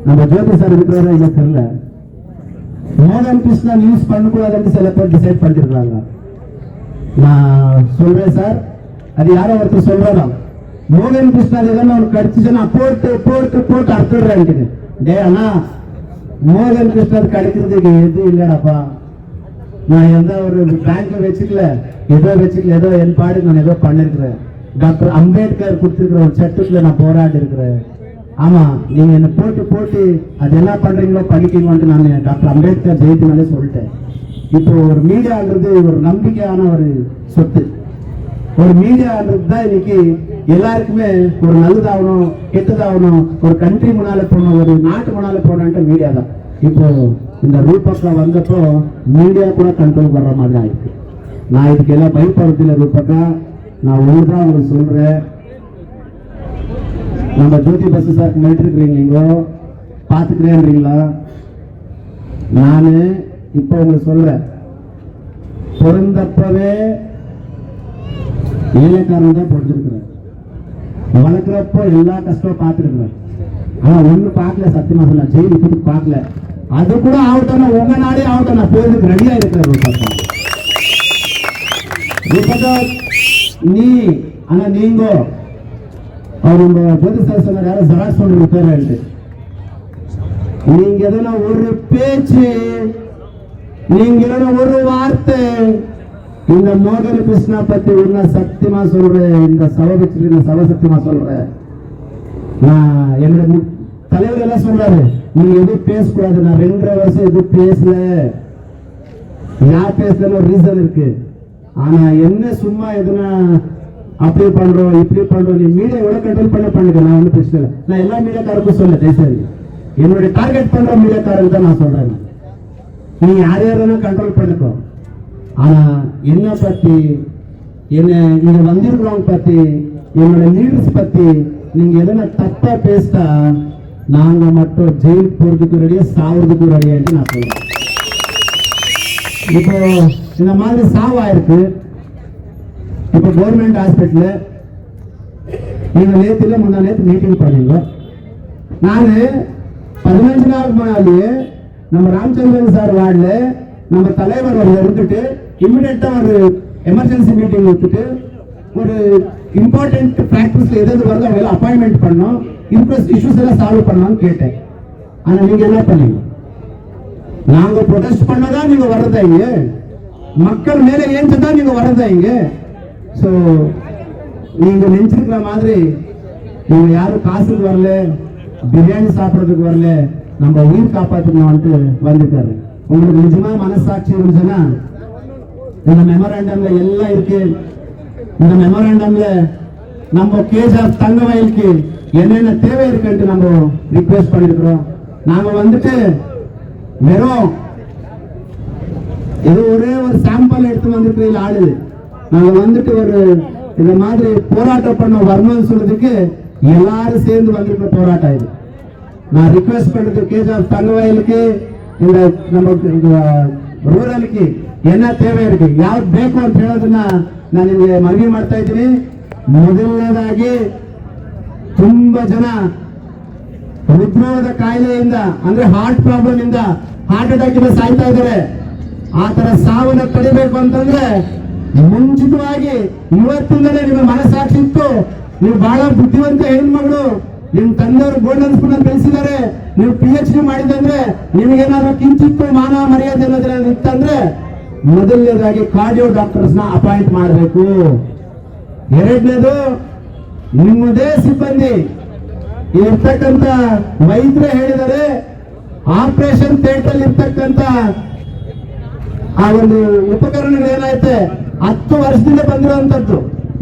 நம்ம ஜோதி சார் இருக்கிறதா இல்லை தெரியல, மோகன் கிருஷ்ணா நியூஸ் பண்ணக்கூடாதுன்னு சில பேர் டிசைட் பண்ணிருக்காங்க. நான் சொல்றேன் சார், அது யாரோ ஒருத்தர் சொல்றதான் மோகன் கிருஷ்ணா எதனா ஒன்று கடிச்சுன்னா போட்டு அறுத்துடுறேன். டே அண்ணா, மோகன் கிருஷ்ணர் கிடைக்கிறதுக்கு எது இல்லடாப்பா, நான் எந்த ஒரு பேங்க்ல வச்சுக்கல, ஏதோ என் பாடு நான் ஏதோ பண்ணிருக்கிறேன். டாக்டர் அம்பேத்கர் கொடுத்திருக்கிற ஒரு சட்டத்துல நான் போராடி இருக்கிறேன். ஆமா, நீங்க என்ன போட்டு அது என்ன பண்றீங்களோ பண்ணிக்கீங்கன்னு நான் டாக்டர் அம்பேத்கர் ஜெயந்தினாலே சொல்லிட்டேன். இப்போ ஒரு மீடியான்றது ஒரு நம்பிக்கையான ஒரு சொத்து. ஒரு மீடியான்றது தான் இன்னைக்கு எல்லாருக்குமே ஒரு நல்லதாகணும் கெட்டதாகணும், ஒரு கண்ட்ரி முன்னால போகணும், ஒரு நாட்டு முன்னால போகணும்ட்டு மீடியா தான். இப்போ இந்த ரூபக்கா வந்தப்போ மீடியா கூட கண்ட்ரோல் வர்ற மாதிரி ஆயிருக்கு. நான் இதுக்கு எல்லாம் பயப்படுறதில்லை ரூபக்கா. நான் ஒன்றுதான் உங்களுக்கு சொல்றேன், நம்ம ஜோதி பஸ் சார் கேட்டுருக்கிறீங்க, நீங்க பாத்துக்கிறேன்றீங்களா? நானு இப்ப உங்களுக்கு சொல்றேன், பிறந்தப்பவே ஏழைக்காரன் தான் பிறந்திருக்கிறேன், வளர்க்குறப்போ எல்லா கஷ்டமும் பார்த்துருக்கிறேன். ஆனா ஒண்ணு பார்க்கல, சத்தியமா சொல்ல ஜெயில் இப்படி பார்க்கல. ಅದು ಕೂಡ ಆವಟನ ಒಂಗನಾಡಿ ಆವಟನ போறதுக்கு ரெடியா இருக்கிற ரூபக நீ ஆனா நீங்க அவங்க ஜோதிஷர் சொன்னார் யாரோ ஜெராக்ஸ் பண்ணி விட்டாரு நீங்க எதனா ஒரு பேச்சு நீங்க எதனா ஒரு வார்த்தை இந்த மோகன கிருஷ்ணா பத்தி உன்ன சத்தியமா சொல்றேன் இந்த சபை சத்தியமா சொல்றேன் நான் என்னோட தலைவர் எல்லாம் சொல்றாரு நீங்க எதுவும் பேசக்கூடாது நான் 2.5 வருஷம் எதுவும் பேசல யார் பேசல ஒரு ரீசன் இருக்கு ஆனா என்ன சும்மா எதுனா அப்படி பண்றோம் இப்படி பண்றோம் நீ மீடியா எவ்வளவு கண்ட்ரோல் பண்ணுங்க நான் ஒன்றும் பிரச்சனை இல்லை நான் எல்லா மீடியாக்காருக்கும் சொல்ல தயவுசெய்து என்னுடைய டார்கெட் பண்ற மீடியாக்காரருக்கு தான் நான் சொல்றேன் நீ யார் யாரும் கண்ட்ரோல் பண்ணிக்கோ ஆனா என்ன பத்தி என்ன இங்க வந்திருக்கிறவங்க பத்தி என்னோட லீடர்ஸ் பத்தி நீங்க எதனா தப்பா பேசிட்டா நாங்க மட்டும் ஜெயில் போறதுக்கு ரெடியா சாவறதுக்கு ரெடியா நான் சொல்றேன் இப்போ இந்த மாதிரி சாவாயிருக்கு இப்போ கவர்மெண்ட் ஹாஸ்பிட்டல் நீங்க நேத்துல முந்தா நேத்து மீட்டிங் பண்ணீங்க நானு 15 நாள் முன்னாடியே நம்ம ராமச்சந்திரன் சார் வார்டுல நம்ம தலைவர் அவர் இருந்துட்டு இமிடியேட்டா ஒரு எமர்ஜென்சி மீட்டிங் வச்சுட்டு ஒரு இம்பார்ட்டன்ட் பிராக்டிஸ்ல எதாவது வருது அவங்க எல்லாம் அப்பாயின்மெண்ட் பண்ணோம் இஷ்யூஸ் எல்லாம் சால்வ் பண்ணலாம்னு கேட்டேன் ஆனா நீங்க என்ன பண்ணீங்க நாங்க ப்ரொடெஸ்ட் பண்ணதான் நீங்க வர்றதா இங்க மக்கள் மேல ஏஞ்சதான் நீங்க வர்றதா இங்க சோ நீங்க நினைச்சிருக்கிற மாதிரி நீங்க யாரும் காசுக்கு வரல பிரியாணி சாப்பிடறதுக்கு வரல நம்ம உயிர் காப்பாற்றணும்னு வந்துட்டாரு உங்களுக்கு நிஜமா மனசாட்சி இருந்துச்சுன்னா இந்த மெமராண்டம்ல எல்லாம் இருக்கு இந்த மெமராண்டம்ல நம்ம கேஜாப் தங்கவயலுக்கு என்னென்ன தேவை இருக்குன்னு நம்ம ரிக்வெஸ்ட் பண்ணிருக்கிறோம் நாங்க வந்துட்டு வெறும் ஏதோ ஒரே ஒரு சாம்பிள் எடுத்து வந்துட்டு ஆளுது நாங்க வந்துட்டு ஒரு இந்த மாதிரி போராட்டம் பண்ண வரணும்னு சொல்றதுக்கு எல்லாரும் சேர்ந்து வந்திருக்கிற போராட்டம் இது நான் ரிக்வெஸ்ட் பண்றது கேஜாப் தங்கவயலுக்கு இந்த நம்ம ರೂರಲ್ಗೆ ಏನ ತೇವೆ ಇருக்கு ಯಾವ್ದು ಬೇಕು ಅಂತ ಹೇಳೋದನ್ನ ನಾನು ನಿಮಗೆ ಮನವಿ ಮಾಡ್ತಾ ಇದ್ದೀನಿ ಮೊದಲನೇದಾಗಿ ತುಂಬಾ ಜನ ಹೃದ್ರೋಗದ ಕಾಯಿಲೆಯಿಂದ ಅಂದ್ರೆ ಹಾರ್ಟ್ ಪ್ರಾಬ್ಲಮ್ ಇಂದ ಹಾರ್ಟ್ ಅಟ್ಯಾಕ್ ಇಂದ ಸಾಯ್ತಾ ಇದ್ದಾರೆ ಆ ತರ ಸಾವನ್ನ ತಡಿಬೇಕು ಅಂತಂದ್ರೆ ಮುಂಚಿತವಾಗಿ ಇವತ್ತಿಂದಲೇ ನಿಮ್ಮ ಮನಸ್ಸಾಕ್ಷಿ ಇತ್ತು ನೀವು ಬಹಳ ಬುದ್ಧಿವಂತ ಹೆಣ್ಮಗಳು ನಿಮ್ ತಂದೆಯವರು ಗೋಲ್ಡನ್ ಸ್ಪೂನ್ ಅಂತ ಕಳಿಸಿದ್ದಾರೆ ನೀವು PhD ಮಾಡಿದಂದ್ರೆ ನಿಮಗೇನಾದ್ರೂ ಕಿಂಚಿತ್ತು ಮಾನ ಮರ್ಯಾದೆ ಅನ್ನೋದ್ರಲ್ಲಿ ಇತ್ತಂದ್ರೆ ಮೊದಲನೇದಾಗಿ ಕಾರ್ಡಿಯೋ ಡಾಕ್ಟರ್ಸ್ ನ ಅಪಾಯಿಂಟ್ ಮಾಡಬೇಕು ಎರಡನೇದು ನಿಮ್ಮದೇ ಸಿಬ್ಬಂದಿ ಇರ್ತಕ್ಕಂತ ವೈದ್ಯರೇ ಹೇಳಿದರೆ ಆಪರೇಷನ್ ಥಿಯೇಟರ್ ಇರ್ತಕ್ಕಂತ ಆ ಒಂದು ಉಪಕರಣಗಳು ಏನಾಯ್ತೆ 10 ವರ್ಷದಿಂದ ಬಂದಿರುವಂತದ್ದು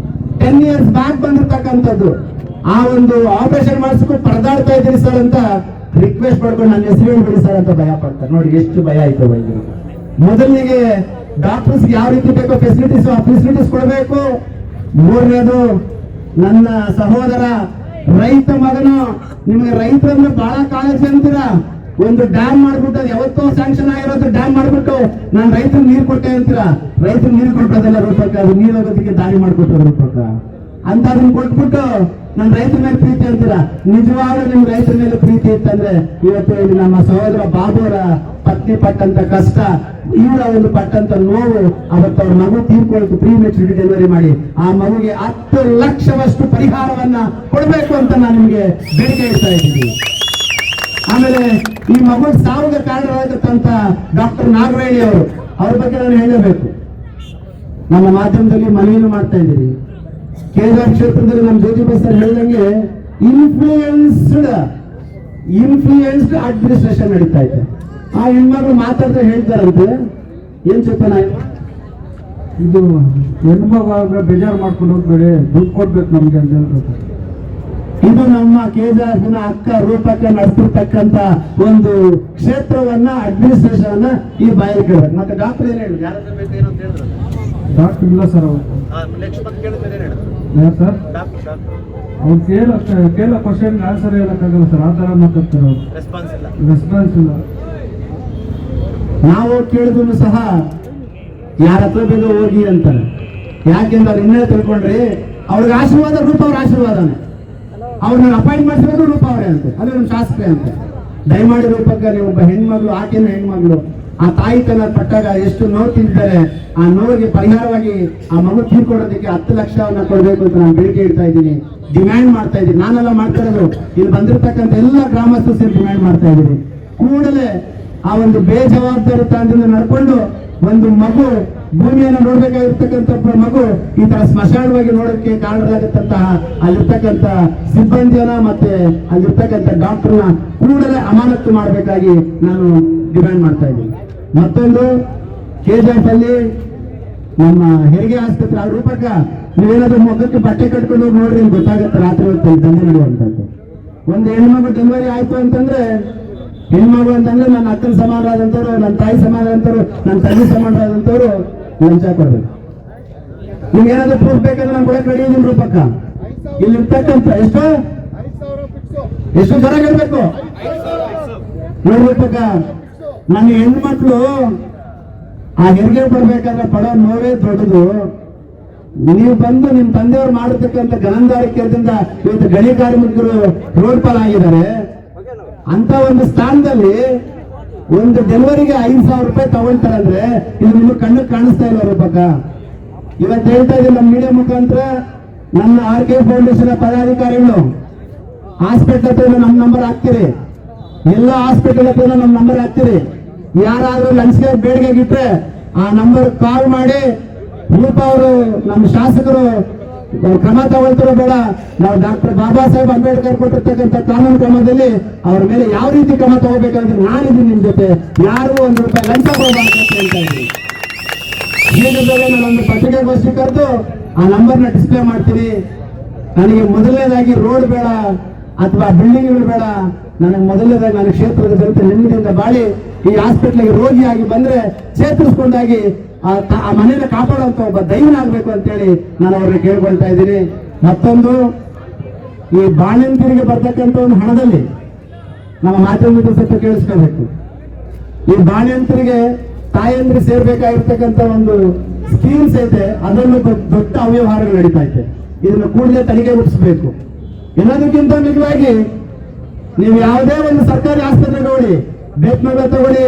10 years ಬ್ಯಾಕ್ ಬಂದಿರ್ತಕ್ಕಂಥದ್ದು ಆ ಒಂದು ಆಪರೇಷನ್ ಮಾಡಿಸ್ಕೊಂಡು ಪರದಾಡ್ತಾ ಇದ್ದೀರಿ ಸರ್ ಅಂತ ರಿಕ್ವೆಸ್ಟ್ ಮಾಡ್ಕೊಂಡು ನನ್ನ ಹೆಸರು ಹೇಳ್ಬಿಡಿ ಸರ್ ಅಂತ ಭಯ ಪಡ್ತಾರೆ ನೋಡಿ ಎಷ್ಟು ಭಯ ಆಯ್ತು ವೈದ್ಯರು ಮೊದಲಿಗೆ ಡಾಕ್ಟರ್ಸ್ ಯಾವ ರೀತಿ ಬೇಕೋ ಫೆಸಿಲಿಟೀಸ್ ಆ ಫೆಸಿಲಿಟೀಸ್ ಕೊಡಬೇಕು ಮೂರನೇದು ನನ್ನ ಸಹೋದರ ರೈತ ಮಗನು ನಿಮಗೆ ರೈತರನ್ನ ಬಹಳ ಕಾಳಜಿ ಅಂತೀರಾ ಒಂದು ಡ್ಯಾಮ್ ಮಾಡ್ಬಿಟ್ಟು ಅದು ಯಾವತ್ತೋ ಸ್ಯಾಂಕ್ಷನ್ ಆಗಿರೋದು ಡ್ಯಾಮ್ ಮಾಡ್ಬಿಟ್ಟು ನಾನು ರೈತರಿಗೆ ನೀರು ಕೊಟ್ಟೆ ಅಂತೀರಾ ರೈತರಿಗೆ ನೀರು ಕೊಟ್ಟೋದೆಲ್ಲ ರೂಪಕ್ಕ ಅದು ನೀರು ಹೋಗೋದಕ್ಕೆ ದಾರಿ ಮಾಡ್ಕೊಟ್ಟೋದು ರೂಪಕ್ಕ ಅಂತ ಅದನ್ನ ಕೊಟ್ಬಿಟ್ಟು ನನ್ನ ರೈತರ ಮೇಲೆ ಪ್ರೀತಿ ಅಂತೀರಾ ನಿಜವಾಗ್ಲೂ ನಿಮ್ ರೈತರ ಮೇಲೆ ಪ್ರೀತಿ ಇತ್ತಂದ್ರೆ ಇವತ್ತು ಇಲ್ಲಿ ನಮ್ಮ ಸಹೋದರ ಬಾಬುವರ ಪತ್ನಿ ಪಟ್ಟಂತ ಕಷ್ಟ ಇವರ ಒಂದು ಪಟ್ಟಂತ ನೋವು ಅವತ್ತು ಅವ್ರ ಮಗು ತೀರ್ಕೊಳ್ತು ಪ್ರೀ ಮೆಚುರಿಟಿ ಡೆಲಿವರಿ ಮಾಡಿ ಆ ಮಗುಗೆ 10 ಲಕ್ಷವಷ್ಟು ಪರಿಹಾರವನ್ನ ಕೊಡಬೇಕು ಅಂತ ನಾನು ನಿಮ್ಗೆ ಬೇಡಿಕೆ ಇಡ್ತಾ ಇದ್ದೀನಿ ಆಮೇಲೆ ಈ ಮಗು ಸಾವಿಗೆ ಕಾರಣರಾಗತ್ತಂತ ಡಾಕ್ಟರ್ ನಾಗವೇಣಿ ಅವರು ಅವ್ರ ಬಗ್ಗೆ ನಾನು ಹೇಳಬೇಕು ನಮ್ಮ ಮಾಧ್ಯಮದಲ್ಲಿ ಮನವಿಯನ್ನು ಮಾಡ್ತಾ ಇದ್ದೀರಿ ಕೇದಾರ್ ಕ್ಷೇತ್ರದಲ್ಲಿ ನಮ್ಮ ಜ್ಯೋತಿ ಸರ್ ಹೇಳಿದಂಗೆ ಇನ್ಫ್ಲೂಯೆನ್ಸ್ಡ್ ಅಡ್ಮಿನಿಸ್ಟ್ರೇಷನ್ ನಡೀತಾ ಇದೆ ಆ ಹೆಣ್ಮಕ್ಳು ಮಾತಾಡ್ತಾ ಹೇಳ್ತಾರಂತೆ ಏನ್ ಚಪ್ಪನ ಇದು ಹೆಣ್ಮಗ ಬೇಜಾರು ಮಾಡ್ಕೊಂಡು ಹೋಗ್ಬೇಡಿ ದುಡ್ಡು ಕೊಡ್ಬೇಕು ನಮ್ಗೆ ಅಂತ ಹೇಳ್ತಾರೆ ಇದು ನಮ್ಮ ಕೇದಾರ್ನ ಅಕ್ಕ ರೂಪಕ್ಕೆ ನಡೆಸಿರ್ತಕ್ಕಂತ ಒಂದು ಕ್ಷೇತ್ರವನ್ನ ಅಡ್ಮಿನಿಸ್ಟ್ರೇಷನ್ ಅನ್ನ ಈ ಬಾಯಲ್ಲಿ ಕೇಳಬೇಕು ಮತ್ತೆ ಡಾಕ್ಟರ್ ಏನ್ ಹೇಳಿದ್ರು ಯಾರಾದ್ರೂ ಬೇಕು ಏನೋ ಅಂತ ಹೇಳಿದ್ರು ಡಾಕ್ಟರ್ ಇಲ್ಲ ಸರ್ ಅವರು ನೆಕ್ಸ್ಟ್ ಮತ್ತೆ ಕೇಳಿದ್ರೆ ಏನ್ ಹೇಳಿದ್ರು ಯಾರು ಸರ್ ಡಾಕ್ಟರ್ ಅವ್ರು ಕೇಳೋ ಕ್ವಶನ್ ಆನ್ಸರ್ ಹೇಳಕ್ಕಾಗಲ್ಲ ಸರ್ ಆ ತರ ಮಾತಾಡ್ತಾರೆ ಅವ್ರು ರೆಸ್ಪಾನ್ಸ್ ಇಲ್ಲ ನಾವು ಕೇಳಿದ್ರು ಸಹ ಯಾರ ಹತ್ರ ಬೇಗ ಹೋಗಿ ಅಂತಾರೆ ಯಾಕೆಂದ್ರೆ ಅವ್ರು ಇನ್ನೇ ತಿಳ್ಕೊಂಡ್ರಿ ಅವ್ರಿಗೆ ಆಶೀರ್ವಾದ ರೂಪ ಅವ್ರ ಆಶೀರ್ವಾದನೇ ಅವ್ರನ್ನ ಅಪಾಯಿಂಟ್ ಮಾಡಿಸಿರೋದು ರೂಪ ಅವರೇ ಅಂತೆ ಅದೇ ನಮ್ಮ ಶಾಸ್ತ್ರಿ ಅಂತೆ ದಯಮಾಡಿ ರೂಪಕ್ಕ ನೀವು ಒಬ್ಬ ಹೆಣ್ಮಗಳು, ಆಕೆನ ಹೆಣ್ಮಗಳು, ಆ ತಾಯಿತನ ಪಟ್ಟಾಗ ಎಷ್ಟು ನೋವು ತಿಂತಾರೆ, ಆ ನೋವಿಗೆ ಪರಿಹಾರವಾಗಿ ಆ ಮಗು ತೀರ್ಕೊಡೋದಕ್ಕೆ 10 ಲಕ್ಷವನ್ನ ಕೊಡಬೇಕು ಅಂತ ನಾನು ಬೇಡಿಕೆ ಇಡ್ತಾ ಇದ್ದೀನಿ, ಡಿಮ್ಯಾಂಡ್ ಮಾಡ್ತಾ ಇದ್ದೀನಿ. ನಾನೆಲ್ಲ ಮಾಡ್ತಾ ಇರೋದು, ಇಲ್ಲಿ ಬಂದಿರತಕ್ಕಂಥ ಎಲ್ಲ ಗ್ರಾಮಸ್ಥರು ಸೇರಿ ಡಿಮ್ಯಾಂಡ್ ಮಾಡ್ತಾ ಇದ್ದೀನಿ. ಕೂಡಲೇ ಆ ಒಂದು ಬೇಜವಾಬ್ದಾರಿ ತಾಣದಿಂದ ನಡ್ಕೊಂಡು ಒಂದು ಮಗು ಭೂಮಿಯನ್ನು ನೋಡ್ಬೇಕಾಗಿರ್ತಕ್ಕಂಥ ಮಗು ಈ ತರ ಸ್ಮಶಾನವಾಗಿ ನೋಡೋದಕ್ಕೆ ಕಾರಣರಾಗತ್ತಂತಹ ಅಲ್ಲಿರ್ತಕ್ಕಂಥ ಸಿಬ್ಬಂದಿಯನ್ನ ಮತ್ತೆ ಅಲ್ಲಿರ್ತಕ್ಕಂಥ ಡಾಕ್ಟರ್ನ ಕೂಡಲೇ ಅಮಾನತು ಮಾಡಬೇಕಾಗಿ ನಾನು ಡಿಮ್ಯಾಂಡ್ ಮಾಡ್ತಾ ಇದ್ದೀನಿ. ಮತ್ತೊಂದು KGF ಅಲ್ಲಿ ನಮ್ಮ ಹೆರಿಗೆ ಆಸ್ಪತ್ರೆ ಆ ರೂಪಕ್ಕ ನೀವೇನಾದ್ರೂ ಮಗಕ್ಕೆ ಬಟ್ಟೆ ಕಟ್ಕೊಂಡು ಹೋಗಿ ನೋಡ್ರಿ, ಗೊತ್ತಾಗತ್ತೆ ರಾತ್ರಿ ಹೊತ್ತು ದಂಧೆ ನಡೆಯುವಂತದ್ದು. ಒಂದು ಹೆಣ್ಮಗು ಡೆಲಿವರಿ ಆಯ್ತು ಅಂತಂದ್ರೆ, ಹೆಣ್ಮಗು ಅಂತಂದ್ರೆ ನನ್ನ ಅಕ್ಕನ ಸಮಾನರಾದಂಥವ್ರು, ನನ್ನ ತಾಯಿ ಸಮಾನರಾದಂಥವ್ರು, ನನ್ನ ತಂದೆ ಸಮಾನರಾದಂಥವ್ರು ಲಂಚ ಕೊಡ್ಬೇಕು. ನಿಮ್ಗೆ ಏನಾದ್ರು ಪ್ರೂಫ್ ಬೇಕಂದ್ರೆ ನಾನು ಕೊಡಕ್ಕೆ ರೆಡಿ ಇದೀನಿ ರೂಪಕ್ಕ. ಇಲ್ಲಿ ಇರ್ತಕ್ಕಂಥ ಎಷ್ಟು ಜನ ಗೆಲ್ಬೇಕು ನೋಡಿ ರೂಪಕ್ಕ. ನನ್ನ ಹೆಣ್ಮಕ್ಳು ಆ ಹೆರಿಗೆ ಬರ್ಬೇಕಾದ್ರೆ ಪಡೋ ನೋವೇ ದೊಡ್ಡದು. ನೀವು ಬಂದು ನಿಮ್ ತಂದೆಯವರು ಮಾಡಿರ್ತಕ್ಕಂಥ ಗಣಂದಾರಿಕೆಯಿಂದ ಇವತ್ತು ಗಣಿ ಕಾರ್ಮಿಕರು ರೋಡ್ ಪಾಲಾಗಿದ್ದಾರೆ. ಅಂತ ಒಂದು ಸ್ಥಾನದಲ್ಲಿ ಒಂದು ಡೆಲಿವರಿಗೆ 5,000 ರೂಪಾಯಿ ತಗೊಳ್ತಾರಂದ್ರೆ ಇದು ನಿಮ್ಮ ಕಣ್ಣು ಕಾಣಿಸ್ತಾ ಇಲ್ಲ ರೂಪಕ್ಕ. ಇವತ್ತು ಹೇಳ್ತಾ ಇದ್ದೀನಿ ನಮ್ಮ ಮೀಡಿಯಾ ಮುಖಾಂತರ, ನನ್ನ RK ಫೌಂಡೇಶನ್ ಪದಾಧಿಕಾರಿಗಳು ಹಾಸ್ಪಿಟಲ್ ಹತ್ರ ನಮ್ಮ ನಂಬರ್ ಹಾಕ್ತೀರಿ, ಎಲ್ಲ ಹಾಸ್ಪಿಟಲ್ ಹತ್ರ ನಮ್ಮ ನಂಬರ್ ಹಾಕ್ತೀರಿ. ಯಾರಾದ್ರೂ ಲಂಚ್ಗೆ ಬೇಡಿಕೆ ಇಟ್ರೆ ಆ ನಂಬರ್ ಕಾಲ್ ಮಾಡಿ, ರೂಪ ಅವರು ನಮ್ಮ ಶಾಸಕರು ಕ್ರಮ ತಗೊಳ್ತಾರೋ ಬೇಡ, ನಾವು ಡಾಕ್ಟರ್ ಬಾಬಾ ಸಾಹೇಬ್ ಅಂಬೇಡ್ಕರ್ ಕೊಟ್ಟಿರ್ತಕ್ಕಂಥ ಕಾನೂನು ಕ್ರಮದಲ್ಲಿ ಅವ್ರ ಮೇಲೆ ಯಾವ ರೀತಿ ಕ್ರಮ ತಗೋಬೇಕಂದ್ರೆ ನಾನಿದ್ದೀನಿ ನಿಮ್ ಜೊತೆ, ಯಾರಿಗೂ 1 ರೂಪಾಯಿ ಲಂಚ ಕೊಡಬಾರ್ದು ಅಂತ ಹೇಳ್ತಾ ಇದ್ದೀನಿ. ಶೀಘ್ರದಲ್ಲೇ ನಾನೊಂದು ಪತ್ರಿಕಾಗೋಷ್ಠಿ ಕರೆದು ಆ ನಂಬರ್ನ ಡಿಸ್ಪ್ಲೇ ಮಾಡ್ತೀನಿ. ನನಗೆ ಮೊದಲನೇದಾಗಿ ರೋಡ್ ಬೇಡ ಅಥವಾ ಬಿಲ್ಡಿಂಗ್ಗಳು ಬೇಡ, ನನಗೆ ಮೊದಲನೇದಾಗಿ ನನ್ನ ಕ್ಷೇತ್ರದ ಜನತೆ ನೆಮ್ಮದಿಯಿಂದ ಬಾಳಿ ಈ ಹಾಸ್ಪಿಟ್ಲಿಗೆ ರೋಗಿಯಾಗಿ ಬಂದ್ರೆ ಚೇತರಿಸ್ಕೊಂಡಾಗಿ ಆ ಮನೆಯನ್ನು ಕಾಪಾಡುವಂತ ಒಬ್ಬ ದೈವನಾಗಬೇಕು ಅಂತೇಳಿ ನಾನು ಅವ್ರನ್ನ ಕೇಳ್ಕೊಳ್ತಾ ಇದ್ದೀನಿ. ಮತ್ತೊಂದು, ಈ ಬಾಣಂತಿಯರಿಗೆ ಬರ್ತಕ್ಕಂಥ ಒಂದು ಹಣದಲ್ಲಿ ನಮ್ಮ ಮಾಧ್ಯಮದ ಸ್ವಲ್ಪ ಕೇಳಿಸ್ಕೋಬೇಕು. ಈ ಬಾಣಂತಿಯರಿಗೆ ತಾಯಂದ್ರಿಗೆ ಸೇರ್ಬೇಕಾಗಿರ್ತಕ್ಕಂಥ ಒಂದು ಸ್ಕೀಮ್ಸ್ ಐತೆ, ಅದರಲ್ಲೂ ದೊಡ್ಡ ಅವ್ಯವಹಾರಗಳು ನಡೀತಾ ಐತೆ. ಇದನ್ನು ಕೂಡಲೇ ತನಿಖೆ ಮುಟ್ಟಿಸಬೇಕು. ಎಲ್ಲದಕ್ಕಿಂತ ಮಿಗಿಲಾಗಿ ನೀವು ಯಾವುದೇ ಒಂದು ಸರ್ಕಾರಿ ಆಸ್ಪತ್ರೆ ತಗೊಳ್ಳಿ, ಬೇತ್ನಗರ ತಗೊಳ್ಳಿ,